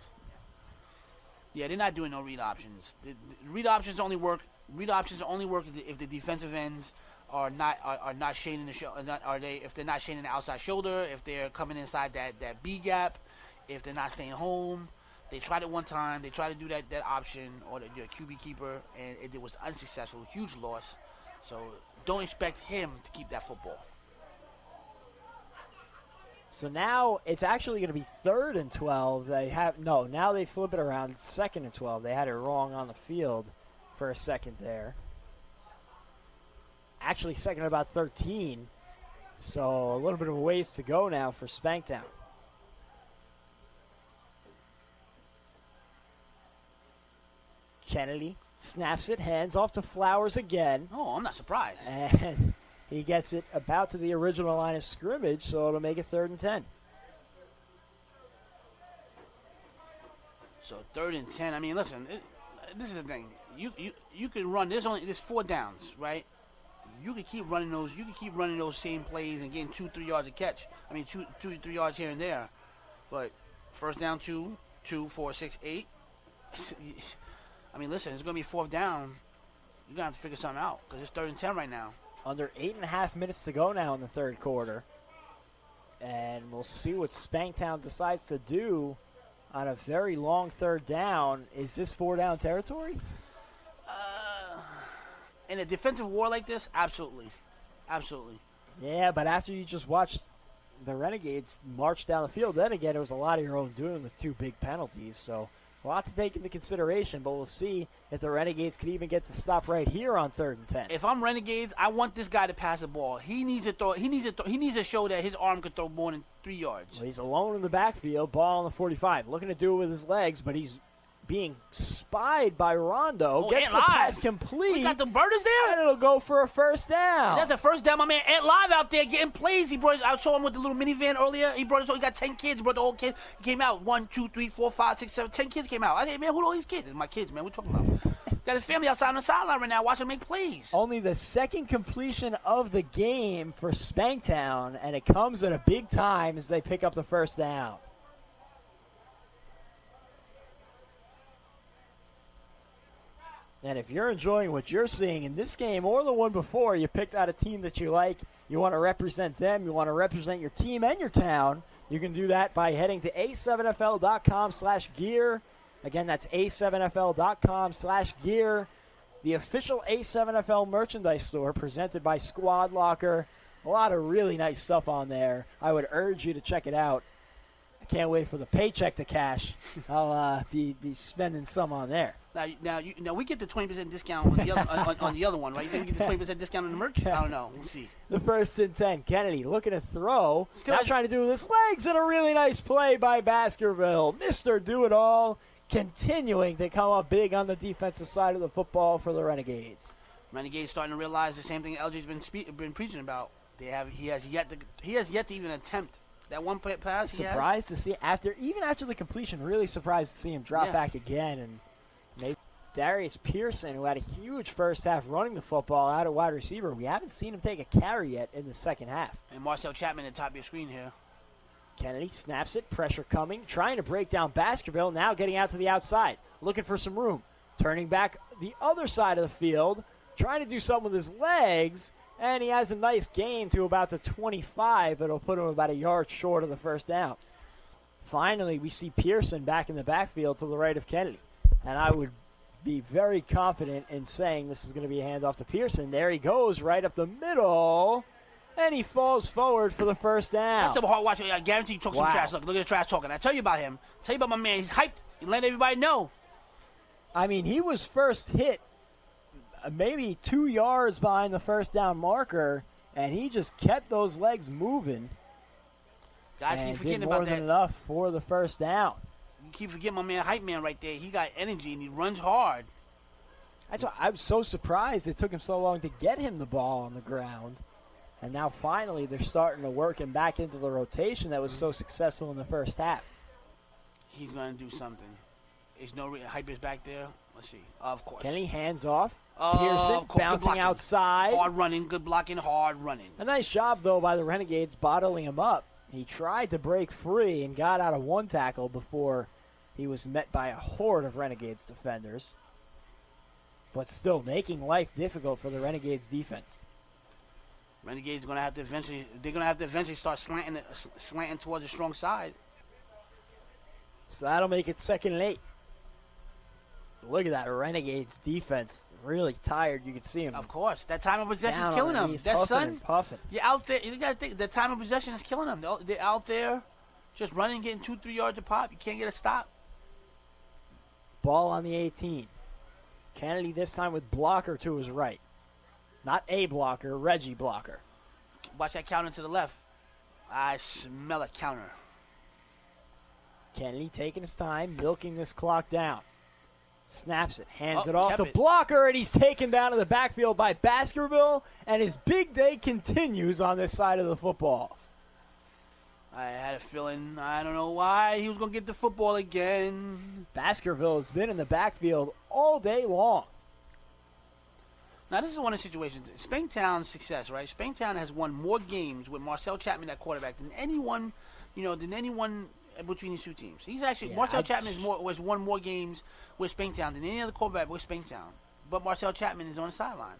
Yeah, they're not doing no read options. The read options only work. Read options only work if the defensive ends are not shading the if they're not shading the outside shoulder, if they're coming inside that B gap, if they're not staying home. They tried it one time. They tried to do that option or the QB keeper, and it was unsuccessful. Huge loss. So don't expect him to keep that football. So now it's actually going to be 3rd and 12. Now they flip it around, 2nd and 12. They had it wrong on the field for a second there. Actually, second at about 13. So a little bit of a ways to go now for Spanktown. Kennedy snaps it, hands off to Flowers again. Oh, I'm not surprised. And he gets it about to the original line of scrimmage, so it'll make it 3rd and 10. So 3rd and 10. I mean, listen, this is the thing. You can run. There's 4 downs, right? You can keep running those. You can keep running those same plays and getting 2-3 yards a catch. I mean, 2-3 yards here and there. But first down, 2, 4, 6, 8. I mean, listen, it's going to be 4th down. You're going to have to figure something out because it's 3rd and 10 right now. Under 8.5 minutes to go now in the 3rd quarter. And we'll see what Spanktown decides to do on a very long 3rd down. Is this 4-down territory? In a defensive war like this, absolutely. Absolutely. Yeah, but after you just watched the Renegades march down the field, then again, it was a lot of your own doing with 2 big penalties. So a lot to take into consideration, but we'll see if the Renegades could even get the stop right here on 3rd and 10. If I'm Renegades, I want this guy to pass the ball. He needs to throw. He needs to show that his arm could throw more than 3 yards. Well, he's alone in the backfield, ball on the 45, looking to do it with his legs, but he's being spied by Rondo. Gets the pass complete. We got the birders there. And it'll go for a 1st down. That's the 1st down. My man Ant Live out there getting plays. I saw him with the little minivan earlier. He got 10 kids. He brought the whole kid. He came out. 1, 2, 3, 4, 5, 6, 7, 10 kids came out. I said, man, who are all these kids? It's my kids, man. What you talking about? Got his family outside on the sideline right now watching him make plays. Only the 2nd completion of the game for Spanktown, and it comes at a big time as they pick up the 1st down. And if you're enjoying what you're seeing in this game or the one before, you picked out a team that you like, you want to represent them, you want to represent your team and your town, you can do that by heading to A7FL.com/gear. Again, that's A7FL.com/gear. the official A7FL merchandise store presented by Squad Locker. A lot of really nice stuff on there. I would urge you to check it out. I can't wait for the paycheck to cash. I'll be spending some on there. Now we get the 20% discount on the other on the other one, right? You think we get the 20% discount on the merch? I don't know. We'll see. The 1st and 10. Kennedy looking to throw. Still now trying to do his legs, and a really nice play by Baskerville. Mr. Do-It-All continuing to come up big on the defensive side of the football for the Renegades. Renegades starting to realize the same thing LG's been preaching about. He has yet to even attempt that one pass. Surprised to see after the completion. Really surprised to see him drop back again. And maybe Darius Pearson, who had a huge first half running the football out at wide receiver, we haven't seen him take a carry yet in the second half. And Marcel Chapman at the top of your screen here. Kennedy snaps it, pressure coming, trying to break down Baskerville, now getting out to the outside, looking for some room, turning back the other side of the field, trying to do something with his legs, and he has a nice gain to about the 25, but it'll put him about a yard short of the first down. Finally, we see Pearson back in the backfield to the right of Kennedy, and I would be very confident in saying this is going to be a handoff to Pearson. There he goes, right up the middle, and he falls forward for the first down. That's some hard watching. I guarantee you talk some trash. Look at the trash talking. I tell you about him. Tell you about my man. He's hyped. He let everybody know. I mean, he was first hit maybe 2 yards behind the first down marker, and he just kept those legs moving. Guys keep forgetting about that. More than enough for the first down. You keep forgetting my man, hype man, right there. He got energy and he runs hard. That's why I was so surprised it took him so long to get him the ball on the ground. And now finally they're starting to work him back into the rotation that was so successful in the first half. He's going to do something. There's no hype is back there. Let's see. Of course. Kenny hands off. Pearson bouncing outside. Hard running, good blocking, hard running. A nice job, though, by the Renegades bottling him up. He tried to break free and got out of one tackle before he was met by a horde of Renegades defenders. But still making life difficult for the Renegades defense. Renegades going to have to eventually start slanting towards the strong side. So that'll make it 2nd and 8. Look at that Renegades defense. Really tired. You can see him. Of course. That time of possession is killing them. That son, you're out there. You got to think the time of possession is killing them. They're out there just running, getting 2-3 yards a pop. You can't get a stop. Ball on the 18. Kennedy this time with blocker to his right. Not a blocker, Reggie blocker. Watch that counter to the left. I smell a counter. Kennedy taking his time, milking this clock down. Snaps it, hands it off to blocker, and he's taken down in the backfield by Baskerville, and his big day continues on this side of the football. I had a feeling, I don't know why, he was going to get the football again. Baskerville has been in the backfield all day long. Now, this is one of the situations. Spanktown's success, right? Spanktown has won more games with Marcel Chapman at quarterback than anyone between these two teams. He's actually Marcel Chapman has won more games with Spanktown than any other quarterback with Spanktown. But Marcel Chapman is on the sideline.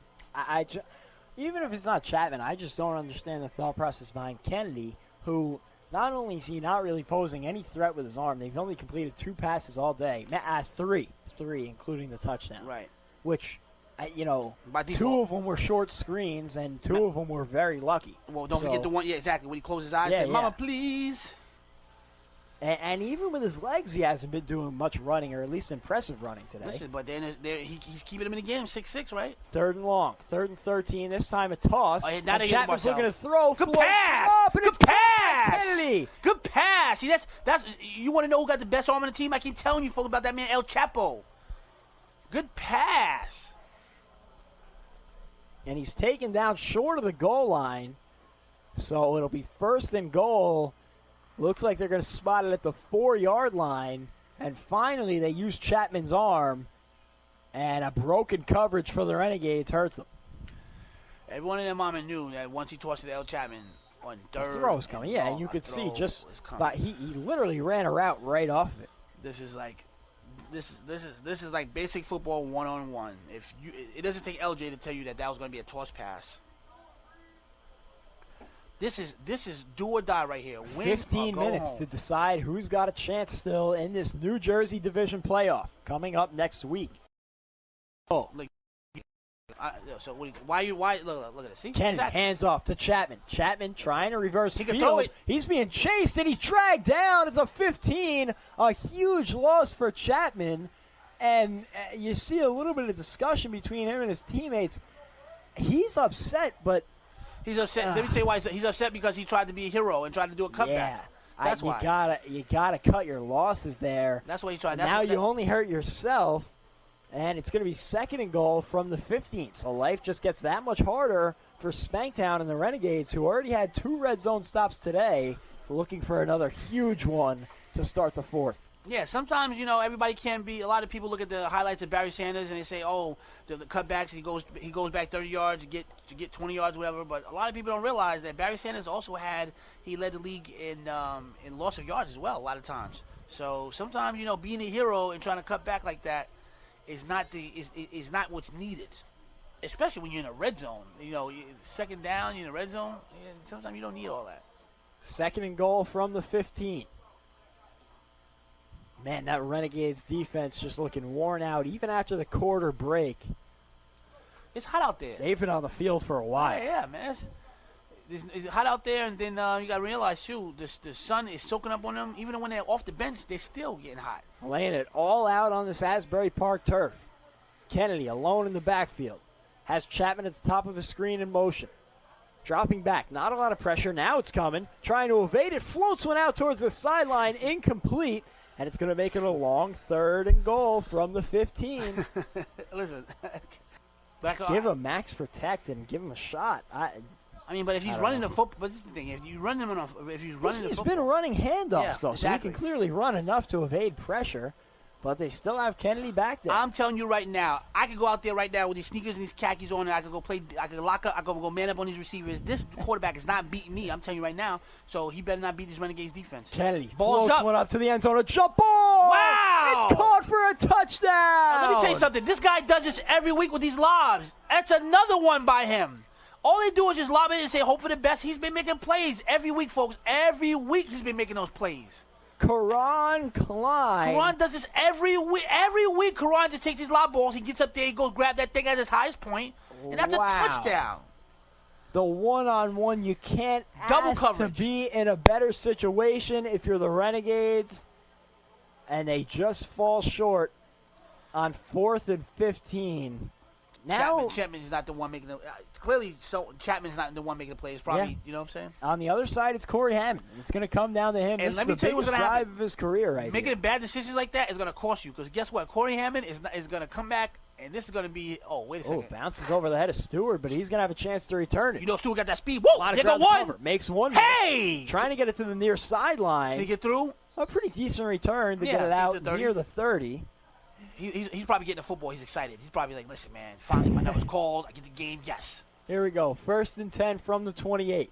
Even if it's not Chapman, I just don't understand the thought process behind Kennedy, who not only is he not really posing any threat with his arm, they've only completed 2 passes all day. Three, including the touchdown. Right. Which, by default, 2 of them were short screens, and 2 of them were very lucky. Well, don't forget the one, exactly, when he closed his eyes and said, Mama, please. And even with his legs, he hasn't been doing much running, or at least impressive running today. Listen, but then he's keeping him in the game, 6'6", right? 3rd and long, 3rd and 13. This time a toss. Now they Chapman's looking to throw. Good pass. Good pass. Kennedy. Good pass. See, that's you want to know who got the best arm on the team? I keep telling you, folks, about that man El Chapo. Good pass. And he's taken down short of the goal line, so it'll be 1st and goal. Looks like they're going to spot it at the 4-yard line. And finally, they use Chapman's arm. And a broken coverage for the Renegades hurts them. Everyone in their mama knew that once he tossed it to El Chapman on 3rd. The throw's coming, and you could see just but he literally ran a route right off of it. This is like basic football 1-on-1. It doesn't take LJ to tell you that was going to be a toss pass. This is do or die right here. Win 15 minutes to decide who's got a chance still in this New Jersey Division playoff coming up next week. Like So why look at this? See, Kennedy, exactly. hands off to Chapman. Chapman trying to reverse He field. can throw it. He's being chased, and he's dragged down at the 15. A huge loss for Chapman. And you see a little bit of discussion between him and his teammates. He's upset, but... He's upset. Let me tell you why he's upset, because he tried to be a hero and tried to do a cutback. Yeah. That's why. You gotta cut your losses there. That's why he tried. Now you only hurt yourself, and it's going to be 2nd and goal from the 15. So life just gets that much harder for Spanktown and the Renegades, who already had 2 red zone stops today, looking for another huge one to start the 4th. Yeah, sometimes, everybody can be. A lot of people look at the highlights of Barry Sanders and they say, "Oh, the cutbacks. He goes back 30 yards to get 20 yards, whatever." But a lot of people don't realize that Barry Sanders also he led the league in loss of yards as well. A lot of times. So sometimes, being a hero and trying to cut back like that is not what's needed, especially when you're in a red zone. 2nd down, you're in a red zone. Sometimes you don't need all that. 2nd and goal from the 15. Man, that Renegades defense just looking worn out, even after the quarter break. It's hot out there. They've been on the field for a while. Yeah, man. It's hot out there, and then you got to realize, too, the sun is soaking up on them. Even when they're off the bench, they're still getting hot. Laying it all out on this Asbury Park turf. Kennedy alone in the backfield. Has Chapman at the top of his screen in motion. Dropping back. Not a lot of pressure. Now it's coming. Trying to evade it. Floats one out towards the sideline. Incomplete. And it's going to make it a long 3rd and goal from the 15. Listen. Give him max protect and give him a shot. But if he's running the football, but this is the thing. If you run him if he's running the football. He's been running handoffs, though, exactly. so he can clearly run enough to evade pressure. But they still have Kennedy back there. I'm telling you right now, I could go out there right now with these sneakers and these khakis on, and I could go play. I could lock up. I could go man up on these receivers. This quarterback is not beating me. I'm telling you right now. So he better not beat this Renegades defense. Kennedy balls floats up. One up to the end zone. A jump ball. Wow! It's caught for a touchdown. Let me tell you something. This guy does this every week with these lobs. That's another one by him. All they do is just lob it and say, hope for the best. He's been making plays every week, folks. Every week he's been making those plays. Karan Klein. Karan does this every week. Every week, Karan just takes these lob balls. He gets up there, he goes grab that thing at his highest point, and that's a touchdown. The one-on-one, you can't double ask coverage to be in a better situation if you're the Renegades, and they just fall short on 4th and 15. Now Chapman's not the one making the clearly. So Chapman's not the one making the plays. Probably, you know what I'm saying. On the other side, it's Corey Hammond. It's going to come down to him. And this let me is the tell you what's biggest going to drive happen. of his career, right Making here. bad decisions like that is going to cost you, because guess what? Corey Hammond is going to come back, and this is going to be. Oh, wait a second. Bounces over the head of Stewart, but he's going to have a chance to return it. Stewart got that speed. Whoa! They got one. Cover. Makes one. Hey! Trying to get it to the near sideline. Can he get through? A pretty decent return to get it out near the 30. He's probably getting the football. He's excited. He's probably like, listen, man, finally my number's called. I get the game. Yes. Here we go. 1st and 10 from the 28.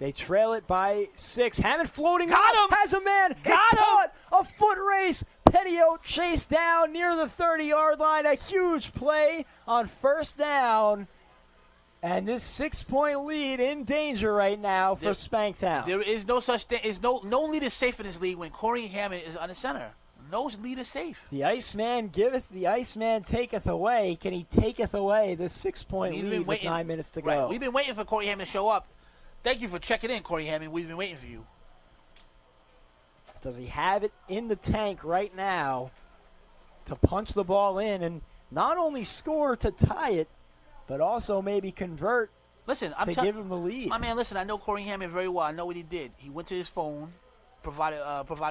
They trail it by 6. Hammond floating. Got him. Has a man. Got him. A foot race. Petio chased down near the 30-yard line. A huge play on 1st down. And this 6-point lead in danger right now for Spanktown. There is no such thing. No lead is safe in this league when Corey Hammond is on the center. No lead is safe. The Iceman giveth, the Iceman taketh away. Can he taketh away this 6-point lead with 9 minutes to go? Right. We've been waiting for Corey Hammond to show up. Thank you for checking in, Corey Hammond. We've been waiting for you. Does he have it in the tank right now to punch the ball in and not only score to tie it, but also maybe convert to give him the lead? My man, listen, I know Corey Hammond very well. I know what he did. He went to his phone. Provided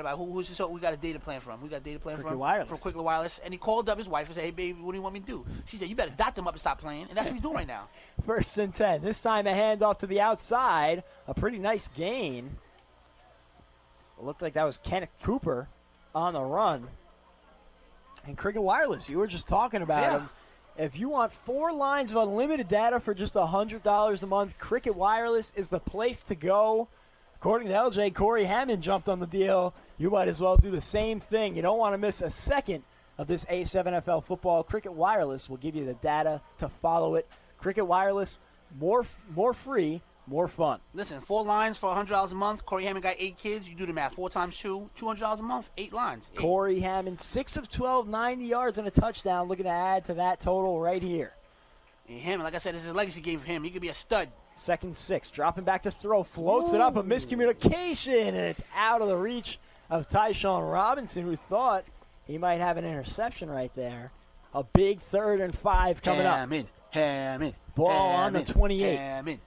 by who's this? We got a data plan from. We got a data plan from Quickly Wireless, and he called up his wife and said, "Hey, baby, what do you want me to do?" She said, "You better dot them up and stop playing," and that's what he's doing right now. 1st and 10. This time a handoff to the outside. A pretty nice gain. It looked like that was Kenneth Cooper on the run. And Cricket Wireless, you were just talking about him. If you want 4 lines of unlimited data for just $100 a month, Cricket Wireless is the place to go. According to LJ, Corey Hammond jumped on the deal. You might as well do the same thing. You don't want to miss a second of this A7FL football. Cricket Wireless will give you the data to follow it. Cricket Wireless, more free, more fun. Listen, 4 lines for $100 a month. Corey Hammond got 8 kids. You do the math. 4 times 2, $200 a month. 8 lines. 8. Corey Hammond, 6 of 12, 90 yards and a touchdown. Looking to add to that total right here. Him, like I said, this is a legacy game for him. He could be a stud. 2nd 6, dropping back to throw, floats it up, a miscommunication, and it's out of the reach of Tyshawn Robinson, who thought he might have an interception right there. A big 3rd and 5 coming up. Hammond. Ball on the 28. Hammond.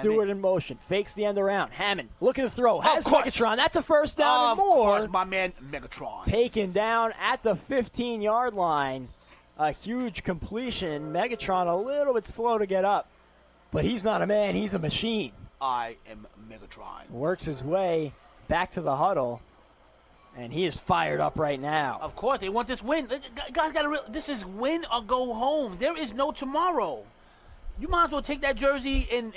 Stewart in motion, fakes the end around. Hammond looking to throw, has Of course. Megatron. That's a first down and more. Of course, my man Megatron. Taken down at the 15-yard line. A huge completion. Megatron a little bit slow to get up. But he's not a man, he's a machine. I am Megatron. Works his way back to the huddle, and he is fired up right now. Of course, they want this win. Guys, this is win or go home. There is no tomorrow. You might as well take that jersey and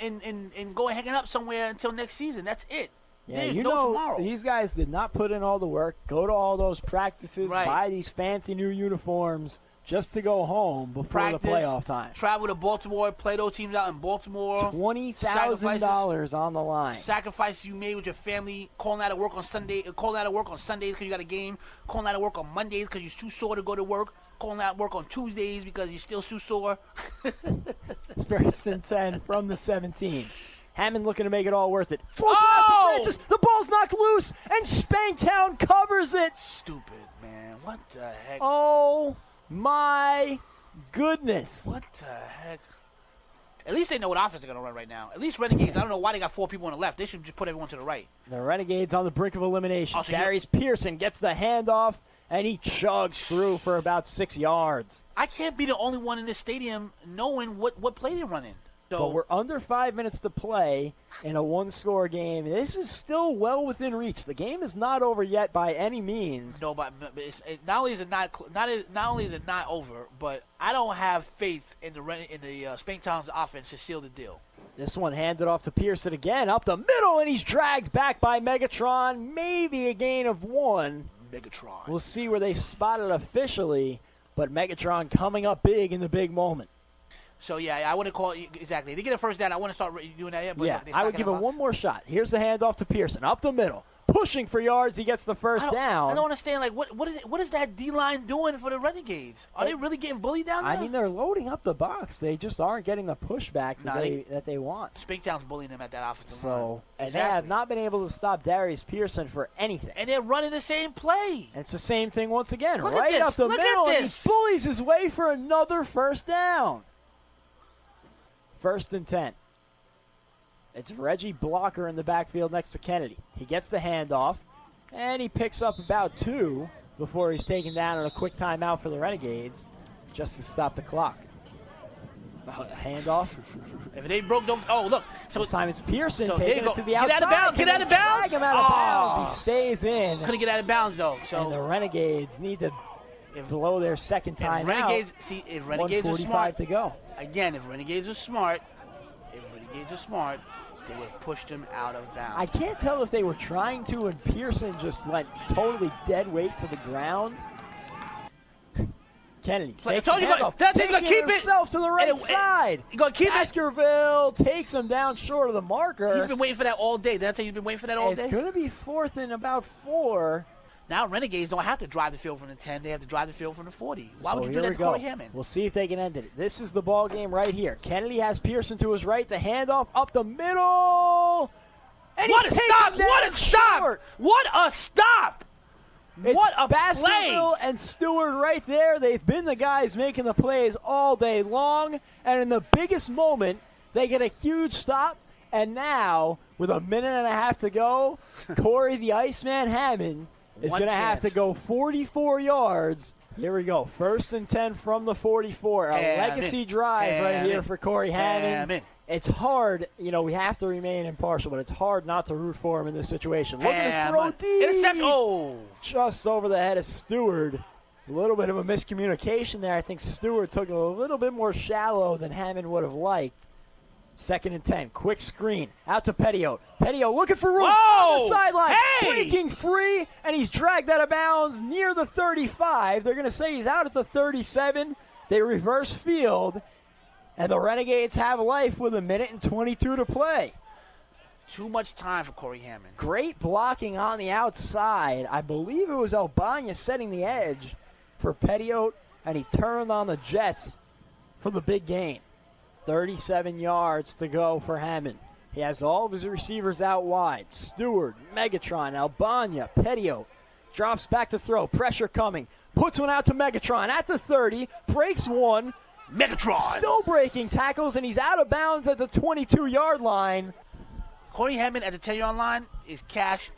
go and hang it up somewhere until next season. That's it. Yeah, There's you no know, tomorrow. These guys did not put in all the work, go to all those practices, Right. buy these fancy new uniforms, just to go home before the playoff time. Travel to Baltimore, play those teams out in Baltimore. $20,000 on the line. Sacrifices you made with your family, calling out of work on Sundays because you got a game, calling out of work on Mondays because you're too sore to go to work, calling out of work on Tuesdays because you're still too sore. 1st and 10 from the 17. Hammond looking to make it all worth it. Francis, the ball's knocked loose, and Spanktown covers it. Stupid, man. What the heck? Oh, my goodness. What the heck? At least they know what offense they're going to run right now. At least Renegades, I don't know why they got 4 people on the left. They should just put everyone to the right. The Renegades on the brink of elimination. So Darius Pearson gets the handoff, and he chugs through for about 6 yards. I can't be the only one in this stadium knowing what play they're running. So, but we're under 5 minutes to play in a one-score game. This is still well within reach. The game is not over yet by any means. No, but not only is it not over, but I don't have faith in the Spanktown's offense to seal the deal. This one handed off to Pearson again, up the middle, and he's dragged back by Megatron. Maybe a gain of 1. Megatron. We'll see where they spot it officially, but Megatron coming up big in the big moment. So, yeah, I wouldn't call it exactly. If they get a first down, I want to start doing that yet. But Yeah, I would give him one more shot. Here's the handoff to Pearson, up the middle. Pushing for yards, he gets the first down. I don't understand, like, what is that D-line doing for the Renegades? Are they really getting bullied down there? I mean, they're loading up the box. They just aren't getting the pushback that they want. Spanktown's bullying them at that offensive line. And they have not been able to stop Darius Pearson for anything. And they're running the same play. And it's the same thing once again. Look right at this. up the Look middle, at and he bullies his way for another first down. 1st and 10. It's Reggie Blocker in the backfield next to Kennedy. He gets the handoff, and he picks up about 2 before he's taken down on a quick timeout for the Renegades just to stop the clock. Handoff. If they broke, look. So Simon's Pearson so taking it to the outside. Get out of bounds. Get out of bounds. Drag him out of bounds. He stays in. Couldn't get out of bounds, though. So and the Renegades need to blow their second time if Renegades are 1:45 smart, to go. Again, if Renegades are smart, they would have pushed him out of bounds. I can't tell if they were trying to, and Pearson just went totally dead weight to the ground. Kennedy takes taking himself to the right side. Baskerville takes him down short of the marker. He's been waiting for that all day. Did I tell you he's been waiting for that all day? It's going to be 4th and about 4. Now Renegades don't have to drive the field from the 10. They have to drive the field from the 40. Why would you do that to Corey Hammond? We'll see if they can end it. This is the ball game right here. Kennedy has Pearson to his right. The handoff up the middle. And what a stop! What a stop! What a stop! What a Baskerville play! And Stewart right there. They've been the guys making the plays all day long. And in the biggest moment, they get a huge stop. And now, with a minute and a half to go, Corey the Iceman Hammond is going to have to go 44 yards. Here we go. 1st and 10 from the 44. A legacy drive right here for Corey Hammond. It's hard. We have to remain impartial, but it's hard not to root for him in this situation. Looking to throw deep. Intercept. Just over the head of Stewart. A little bit of a miscommunication there. I think Stewart took it a little bit more shallow than Hammond would have liked. 2nd and 10. Quick screen. Out to Pettiot. Pettiot looking for room on the sideline. Breaking free, and he's dragged out of bounds near the 35. They're going to say he's out at the 37. They reverse field, and the Renegades have life with 1:22 to play. Too much time for Corey Hammond. Great blocking on the outside. I believe it was Albania setting the edge for Pettiot, and he turned on the Jets for the big gain. 37 yards to go for Hammond. He has all of his receivers out wide. Stewart, Megatron, Albania, Petio. Drops back to throw. Pressure coming. Puts one out to Megatron at the 30. Breaks one. Megatron! Still breaking tackles, and he's out of bounds at the 22-yard line. Corey Hammond at the 10-yard line is cash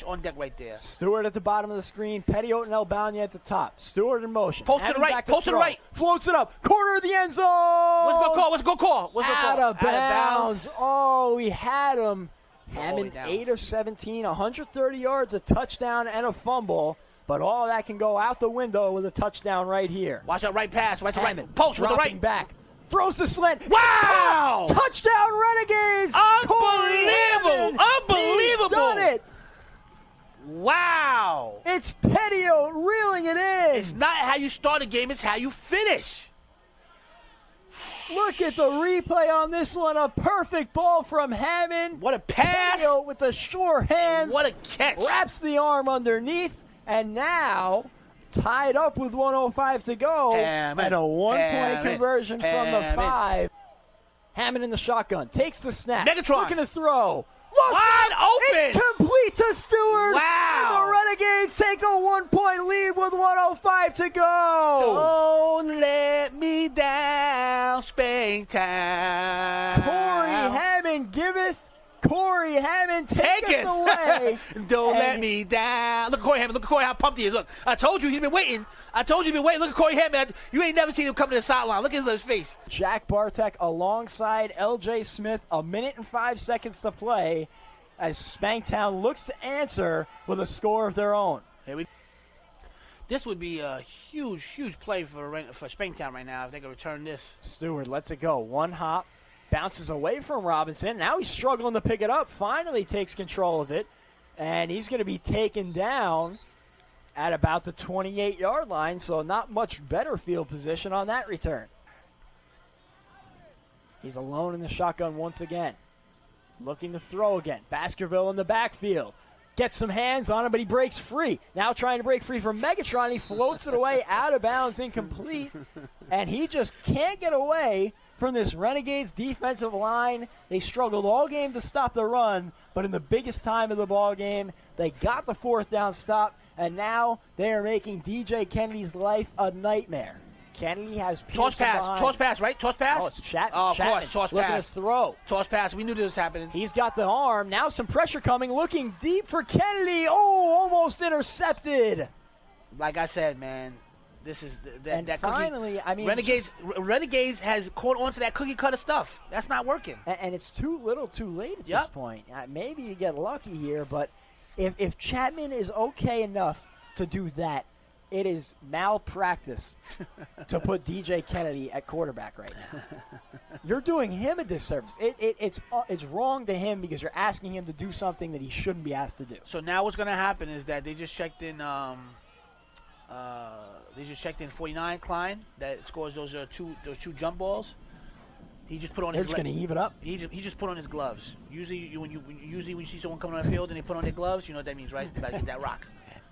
on deck right there. Stewart at the bottom of the screen. Pettiot and Albania at the top. Stewart in motion. Post to the right. Post to the right. Floats it up. Corner of the end zone. What's the call? Out of bounds. Oh, we had him. Hammond, down. 8 of 17, 130 yards, a touchdown, and a fumble. But all of that can go out the window with a touchdown right here. Watch that right pass. Watch the right. Hammond Post with the right. back. Throws the slant. Wow! Touchdown, Renegades! Unbelievable! Unbelievable! He's done it! Wow! It's Petio reeling it in. It's not how you start a game, it's how you finish. Look at the replay on this one. A perfect ball from Hammond. What a pass! Petio with the sure hands. What a catch! Wraps the arm underneath, and now tied up with 1:05 to go, Hammond, and a one-point conversion from the Hammond. 5. Hammond in the shotgun, takes the snap, Megatron. looking to throw. Wide open! It's complete to Stewart. Wow. And the Renegades take a 1-point lead with 1:05 to go. Don't let me down, Spanktown. Corey Hammond giveth. Corey Hammond Take taketh it away. Don't let me down. Look at Corey Hammond. Look at Corey how pumped he is. Look, I told you he's been waiting. Look at Corey Hammond. You ain't never seen him come to the sideline. Look at his face. Jack Bartek alongside L.J. Smith. 1 minute and 5 seconds to play as Spanktown looks to answer with a score of their own. This would be a huge play for Spanktown right now if they could return this. Stewart lets it go. One hop. Bounces away from Robinson. Now he's struggling to pick it up. Finally takes control of it. And he's going to be taken down at about the 28-yard line, so not much better field position on that return. He's alone in the shotgun once again. Looking to throw again. Baskerville in the backfield. Gets some hands on him, but he breaks free. Now trying to break free from Megatron. He floats it away out of bounds, incomplete. And he just can't get away from this Renegades defensive line. They struggled all game to stop the run, but in the biggest time of the ball game, they got the 4th down stop, and now they are making DJ Kennedy's life a nightmare. Kennedy has Toss pass, right? Toss pass? Oh, it's Chapman. Oh, of Chapman course, toss looking pass. to throw. Toss pass. We knew this was happening. He's got the arm. Now some pressure coming. Looking deep for Kennedy. Oh, almost intercepted. Like I said, man, this is that finally, cookie. I mean, Renegades has caught on to that cookie cutter stuff. That's not working. And it's too little, too late at this point. Maybe you get lucky here, but if Chapman is okay enough to do that, it is malpractice to put DJ Kennedy at quarterback right now. You're doing him a disservice. It's wrong to him because you're asking him to do something that he shouldn't be asked to do. So now what's going to happen is that they just checked in 49 Klein that scores those two jump balls. He just put on They're his. They're just going to heave it up. He just put on his gloves. Usually when you see someone coming on the field and they put on their gloves, you know what that means, right? That's that rock.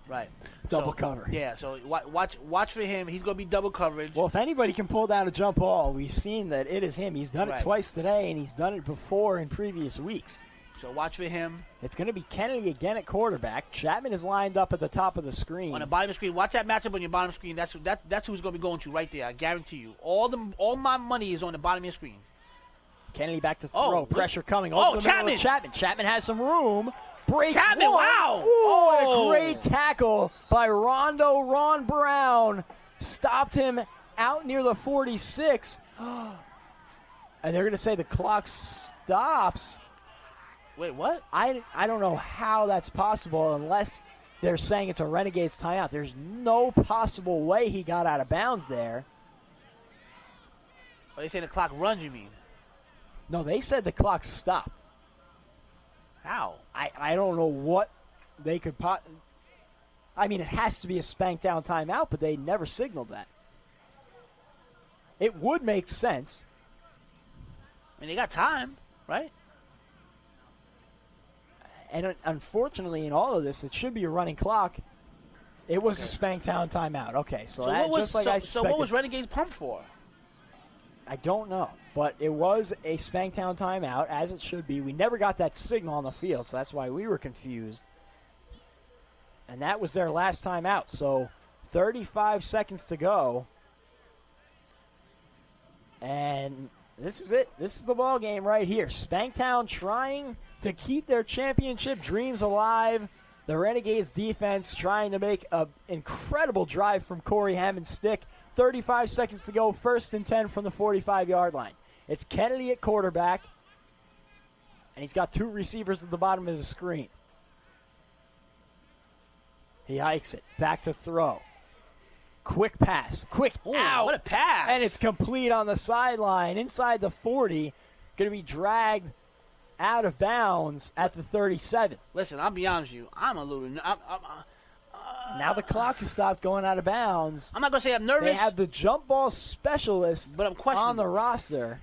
Right. Double cover. Yeah, so watch for him. He's going to be double coverage. Well, if anybody can pull down a jump ball, we've seen that it is him. He's done it twice today, and he's done it before in previous weeks. So watch for him. It's going to be Kennedy again at quarterback. Chapman is lined up at the top of the screen. On the bottom of the screen. Watch that matchup on your bottom screen. That's who's going to be going to right there. I guarantee you. All my money is on the bottom of your screen. Kennedy back to throw. Oh, pressure coming. Oh, Chapman. Chapman has some room. Breaks Chapman, one. wow. Oh, what a great tackle by Ron Brown. Stopped him out near the 46. And they're going to say the clock stops. Wait, what? I don't know how that's possible unless they're saying it's a Renegades timeout. There's no possible way he got out of bounds there. Oh, they say the clock runs, you mean? No, they said the clock stopped. How? I don't know what they could I mean, it has to be a Spanktown timeout, but they never signaled that. It would make sense. I mean, they got time, right? And unfortunately, in all of this, it should be a running clock. It was a Spanktown timeout. Okay, so that, what was, just like I suspected. So what was Renegades pumped for? I don't know. But it was a Spanktown timeout, as it should be. We never got that signal on the field, so that's why we were confused. And that was their last timeout. So 35 seconds to go. And this is it. This is the ball game right here. Spanktown trying to keep their championship dreams alive. The Renegades defense trying to make an incredible drive from Corey Hammond's stick. 35 seconds to go, 1st and 10 from the 45-yard line. It's Kennedy at quarterback, and he's got 2 receivers at the bottom of the screen. He hikes it, back to throw. Quick pass, out. What a pass. And it's complete on the sideline, inside the 40, going to be dragged out of bounds at the 37. Listen, I'll be honest with you. I'm a little. Now the clock has stopped going out of bounds. I'm not going to say I'm nervous. They have the jump ball specialist but I'm questioning on the roster.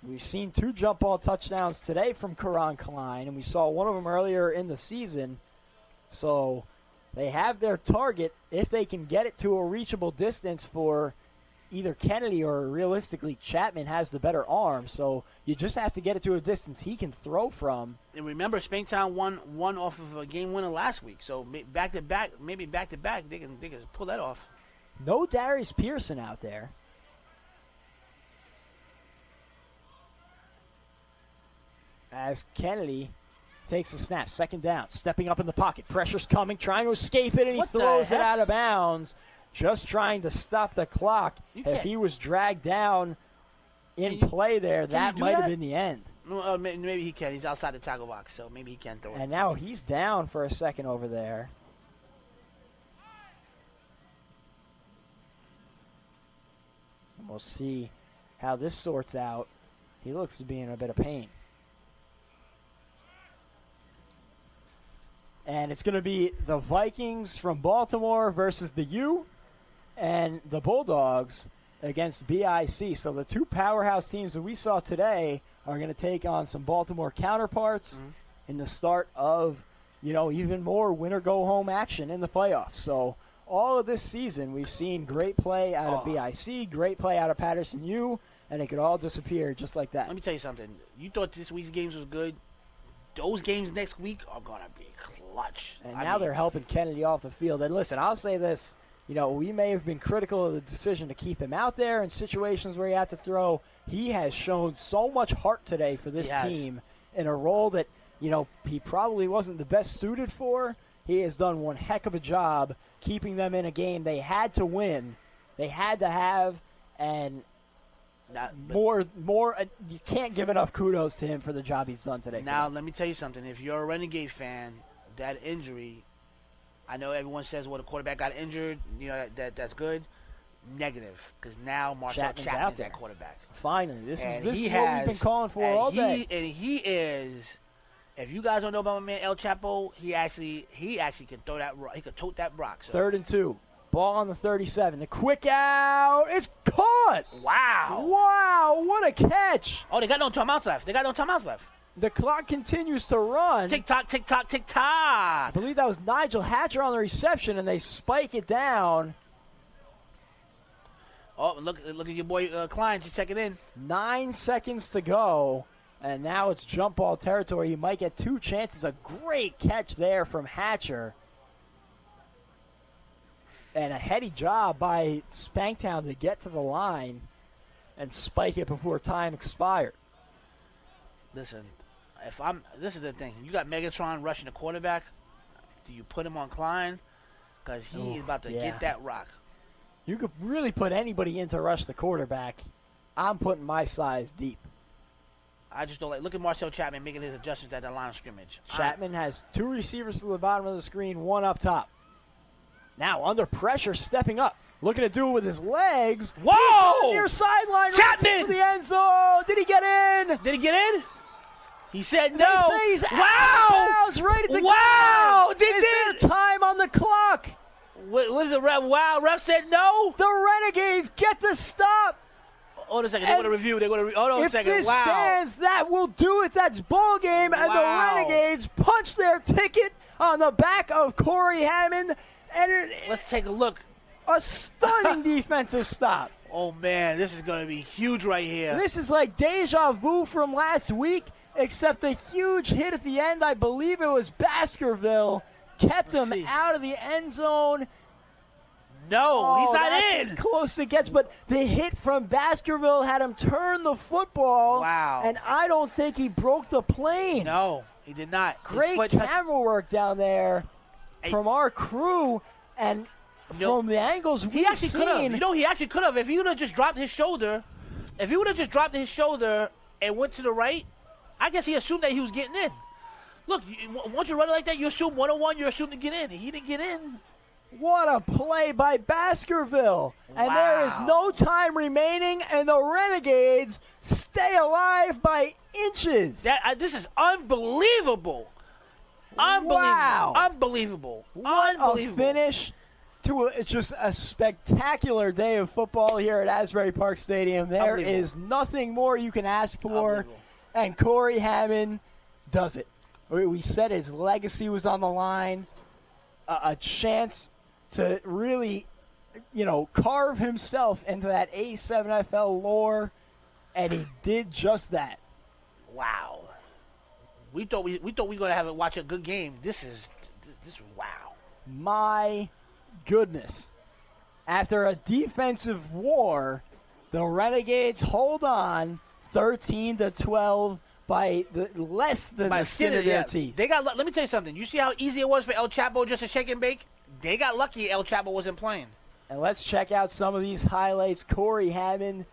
We've seen 2 jump ball touchdowns today from Karan Klein, and we saw one of them earlier in the season. So they have their target if they can get it to a reachable distance for either Kennedy or realistically Chapman has the better arm. So you just have to get it to a distance he can throw from. And remember, Spanktown won off of a game winner last week. So back to back, they can pull that off. No Darius Pearson out there. As Kennedy takes a snap, 2nd down, stepping up in the pocket. Pressure's coming, trying to escape it, and he throws it out of bounds, just trying to stop the clock. If he was dragged down in play there, that might have been the end. Maybe he can. He's outside the tackle box, so maybe he can throw it. And now he's down for a second over there. And we'll see how this sorts out. He looks to be in a bit of pain. And it's going to be the Vikings from Baltimore versus the U and the Bulldogs against BIC. So the 2 powerhouse teams that we saw today are going to take on some Baltimore counterparts in the start of, even more winner-go-home action in the playoffs. So all of this season we've seen great play out of BIC, great play out of Patterson U, and it could all disappear just like that. Let me tell you something. You thought this week's games was good. Those games next week are going to be clutch. And now they're helping Kennedy off the field. And listen, I'll say this. We may have been critical of the decision to keep him out there in situations where he had to throw. He has shown so much heart today for this team in a role that, he probably wasn't the best suited for. He has done one heck of a job keeping them in a game they had to win. They had to have, and more. You can't give enough kudos to him for the job he's done today. Now, let me tell you something. If you're a Renegade fan, that injury, I know everyone says, the quarterback got injured. That's good. Negative, because now Marcel Chapman's at quarterback. Finally, this is what we've been calling for all day. And he is. If you guys don't know about my man El Chapo, he actually can throw that. He could tote that rock. So. 3rd and 2. Ball on the 37. The quick out. It's caught. Wow, what a catch. Oh, they got no timeouts left. The clock continues to run. Tick-tock, tick-tock, tick-tock. I believe that was Nigel Hatcher on the reception, and they spike it down. Oh, look at your boy Klein just checking in. 9 seconds to go, and now it's jump ball territory. You might get 2 chances. A great catch there from Hatcher. And a heady job by Spanktown to get to the line and spike it before time expired. Listen, this is the thing. You got Megatron rushing the quarterback. Do you put him on Klein? Because he is about to get that rock. You could really put anybody in to rush the quarterback. I'm putting my size deep. I just don't like. Look at Marcel Chapman making his adjustments at the line of scrimmage. Chapman has 2 receivers to the bottom of the screen, 1 up top. Now under pressure, stepping up, looking to do it with his legs. Whoa! Near sideline, Chapman to the end zone. Did he get in? He said no. They say he's out of bounds right at the goal. Is there time on the clock? What was it, ref? Wow, ref said no. The Renegades get the stop. Hold on a second. They're going to review. Hold on a second. If this stands, that will do it. That's ball game. And the Renegades punch their ticket on the back of Corey Hammond. And let's take a look. A stunning defensive stop. Oh, man, this is going to be huge right here. This is like deja vu from last week, except the huge hit at the end, I believe it was Baskerville, kept him out of the end zone. No, he's not in. As close as it gets, but the hit from Baskerville had him turn the football. Wow. And I don't think he broke the plane. No, he did not. Great camera work down there from our crew, and from the angles we've seen. He actually could have. If he would have just dropped his shoulder, and went to the right, I guess he assumed that he was getting in. Look, once you run it like that, you assume 101, you assume to get in. He didn't get in. What a play by Baskerville. And there is no time remaining, and the Renegades stay alive by inches. This is unbelievable. Wow. Unbelievable. What a finish to just a spectacular day of football here at Asbury Park Stadium. There is nothing more you can ask for, and Corey Hammond does it. We said his legacy was on the line, a chance to really, carve himself into that A7FL lore, and he did just that. Wow. We thought we were going to watch a good game. This is wow. My goodness. After a defensive war, the Renegades hold on 13-12 by less than the skin of their teeth. Let me tell you something. You see how easy it was for El Chapo just to shake and bake? They got lucky El Chapo wasn't playing. And let's check out some of these highlights. Corey Hammond,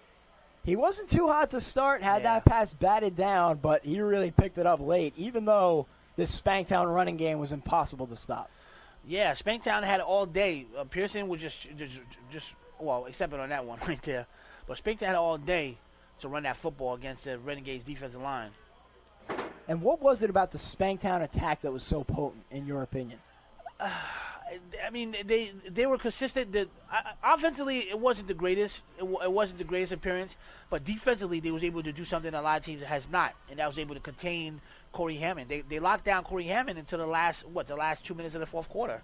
he wasn't too hot to start, had that pass batted down, but he really picked it up late, even though this Spanktown running game was impossible to stop. Yeah, Spanktown had it all day. Pearson was just except on that one right there. But Spanktown had it all day to run that football against the Renegades defensive line. And what was it about the Spanktown attack that was so potent, in your opinion? I mean, they were consistent. Offensively, it wasn't the greatest. It wasn't the greatest appearance, but defensively, they was able to do something a lot of teams has not, and that was able to contain Corey Hammond. They locked down Corey Hammond until the last 2 minutes of the fourth quarter.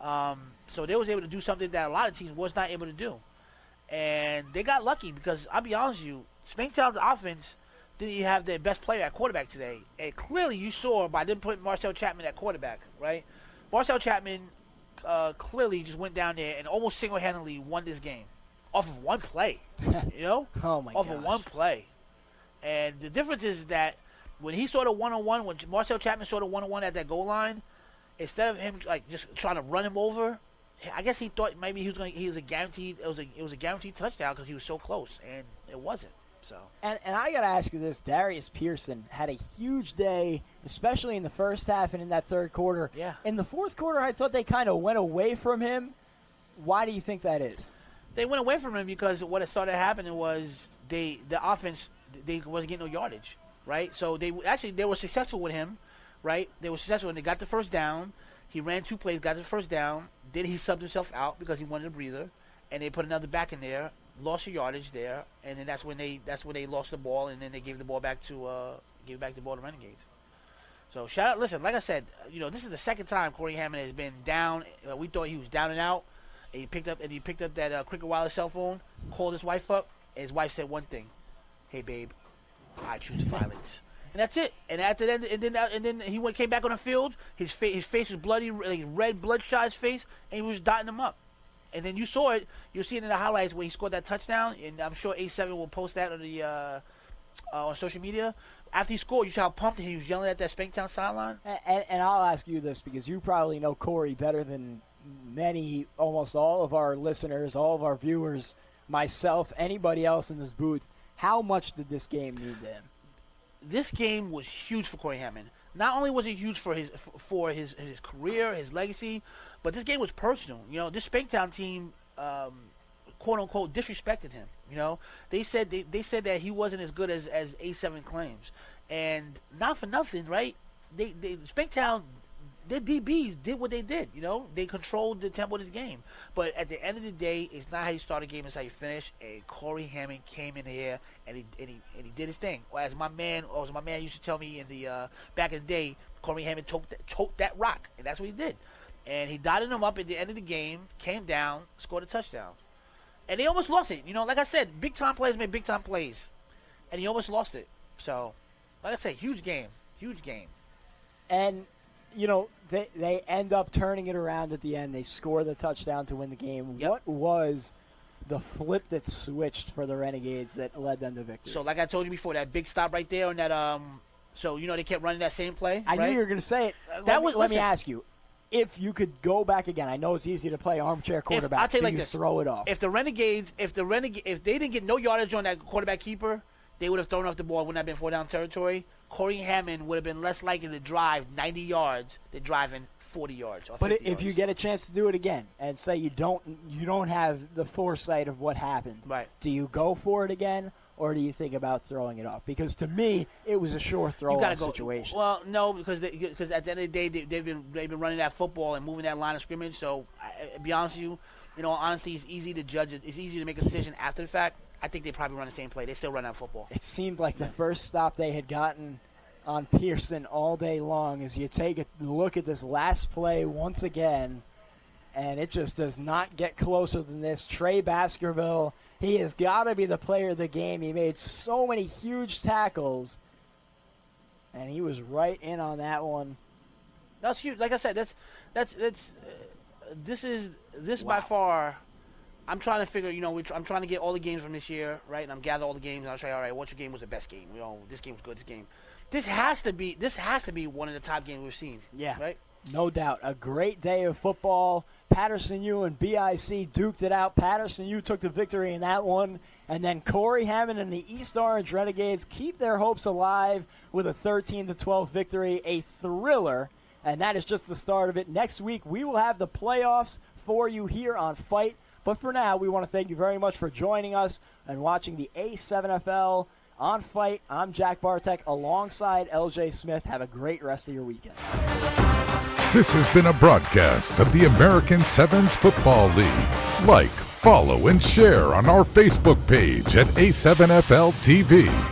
So they was able to do something that a lot of teams was not able to do, and they got lucky because I'll be honest with you, Spanktown's offense didn't even have their best player at quarterback today, and clearly you saw by them putting Marcel Chapman at quarterback, right? Marcel Chapman clearly just went down there and almost single-handedly won this game off of one play, Oh, my gosh. Off of one play. And the difference is that when he saw the one-on-one, when Marcel Chapman saw the one-on-one at that goal line, instead of him just trying to run him over, I guess he thought maybe it was a guaranteed touchdown because he was so close, and it wasn't. So. And I got to ask you this. Darius Pearson had a huge day, especially in the first half and in that third quarter. Yeah. In the fourth quarter, I thought they kind of went away from him. Why do you think that is? They went away from him because what started happening was the offense, they wasn't getting no yardage, right? So they were successful with him, right? They were successful, and they got the first down. He ran 2 plays, got the first down. Then he subbed himself out because he wanted a breather, and they put another back in there. Lost the yardage there, and then that's when they lost the ball, and then they gave the ball back to Renegades. So shout out! Listen, like I said, this is the second time Corey Hammond has been down. We thought he was down and out, and he picked up that Cricket Wireless cell phone, called his wife up, and his wife said one thing: "Hey babe, I choose violence." And that's it. And after that, and then he came back on the field. His face was bloody, like red, bloodshot his face, and he was dotting him up. And then you saw it. You'll see it in the highlights where he scored that touchdown, and I'm sure A7 will post that on the on social media. After he scored, you saw how pumped he was yelling at that Spanktown sideline. And I'll ask you this because you probably know Corey better than many, almost all of our listeners, all of our viewers, myself, anybody else in this booth. How much did this game mean to him? This game was huge for Corey Hammond. Not only was it huge for his career, his legacy, but this game was personal. This Spanktown team, quote unquote, disrespected him. They said that he wasn't as good as A7 claims, and not for nothing, right? They Spanktown, their DBs did what they did. They controlled the tempo of this game. But at the end of the day, it's not how you start a game; it's how you finish. And Corey Hammond came in here and he did his thing. As my man used to tell me in the back in the day, Corey Hammond tote that rock, and that's what he did. And he dotted him up at the end of the game, came down, scored a touchdown. And they almost lost it. Like I said, big-time players make big-time plays. And he almost lost it. So, like I said, huge game. Huge game. And, they end up turning it around at the end. They score the touchdown to win the game. Yep. What was the flip that switched for the Renegades that led them to victory? So, like I told you before, that big stop right there on that so, they kept running that same play, I right? knew you were going to say it. Let me ask you. If you could go back again, I know it's easy to play armchair quarterback. I'll tell you like this. Throw it off. If the Renegades, if they didn't get no yardage on that quarterback keeper, they would have thrown off the ball. Wouldn't have been 4-down territory. Corey Hammond would have been less likely to drive 90 yards than driving 40 yards or 50 But if yards. you get a chance to do it again and say you don't have the foresight of what happened, right? Do you go for it again? Or do you think about throwing it off? Because to me, it was a sure throw-off situation. Well, no, because at the end of the day, they've been running that football and moving that line of scrimmage. So, to be honest with you, honestly, it's easy to judge it. It's easy to make a decision after the fact. I think they probably run the same play. They still run that football. It seemed like the first stop they had gotten on Pearson all day long is you take a look at this last play once again, and it just does not get closer than this. Trey Baskerville, he has got to be the player of the game. He made so many huge tackles, and he was right in on that one. That's huge. Like I said, this Wow. by far. I'm trying to figure. I'm trying to get all the games from this year, right? And I'm gather all the games, and I'll say, all right, what your game was the best game? This game was good. This has to be one of the top games we've seen. Yeah, right. No doubt. A great day of football. Patterson U and BIC duked it out. Patterson U took the victory in that one. And then Corey Hammond and the East Orange Renegades keep their hopes alive with a 13-12 victory, a thriller. And that is just the start of it. Next week, we will have the playoffs for you here on Fight. But for now, we want to thank you very much for joining us and watching the A7FL on Fight. I'm Jack Bartek alongside LJ Smith. Have a great rest of your weekend. This has been a broadcast of the American Sevens Football League. Like, follow, and share on our Facebook page at A7FL TV.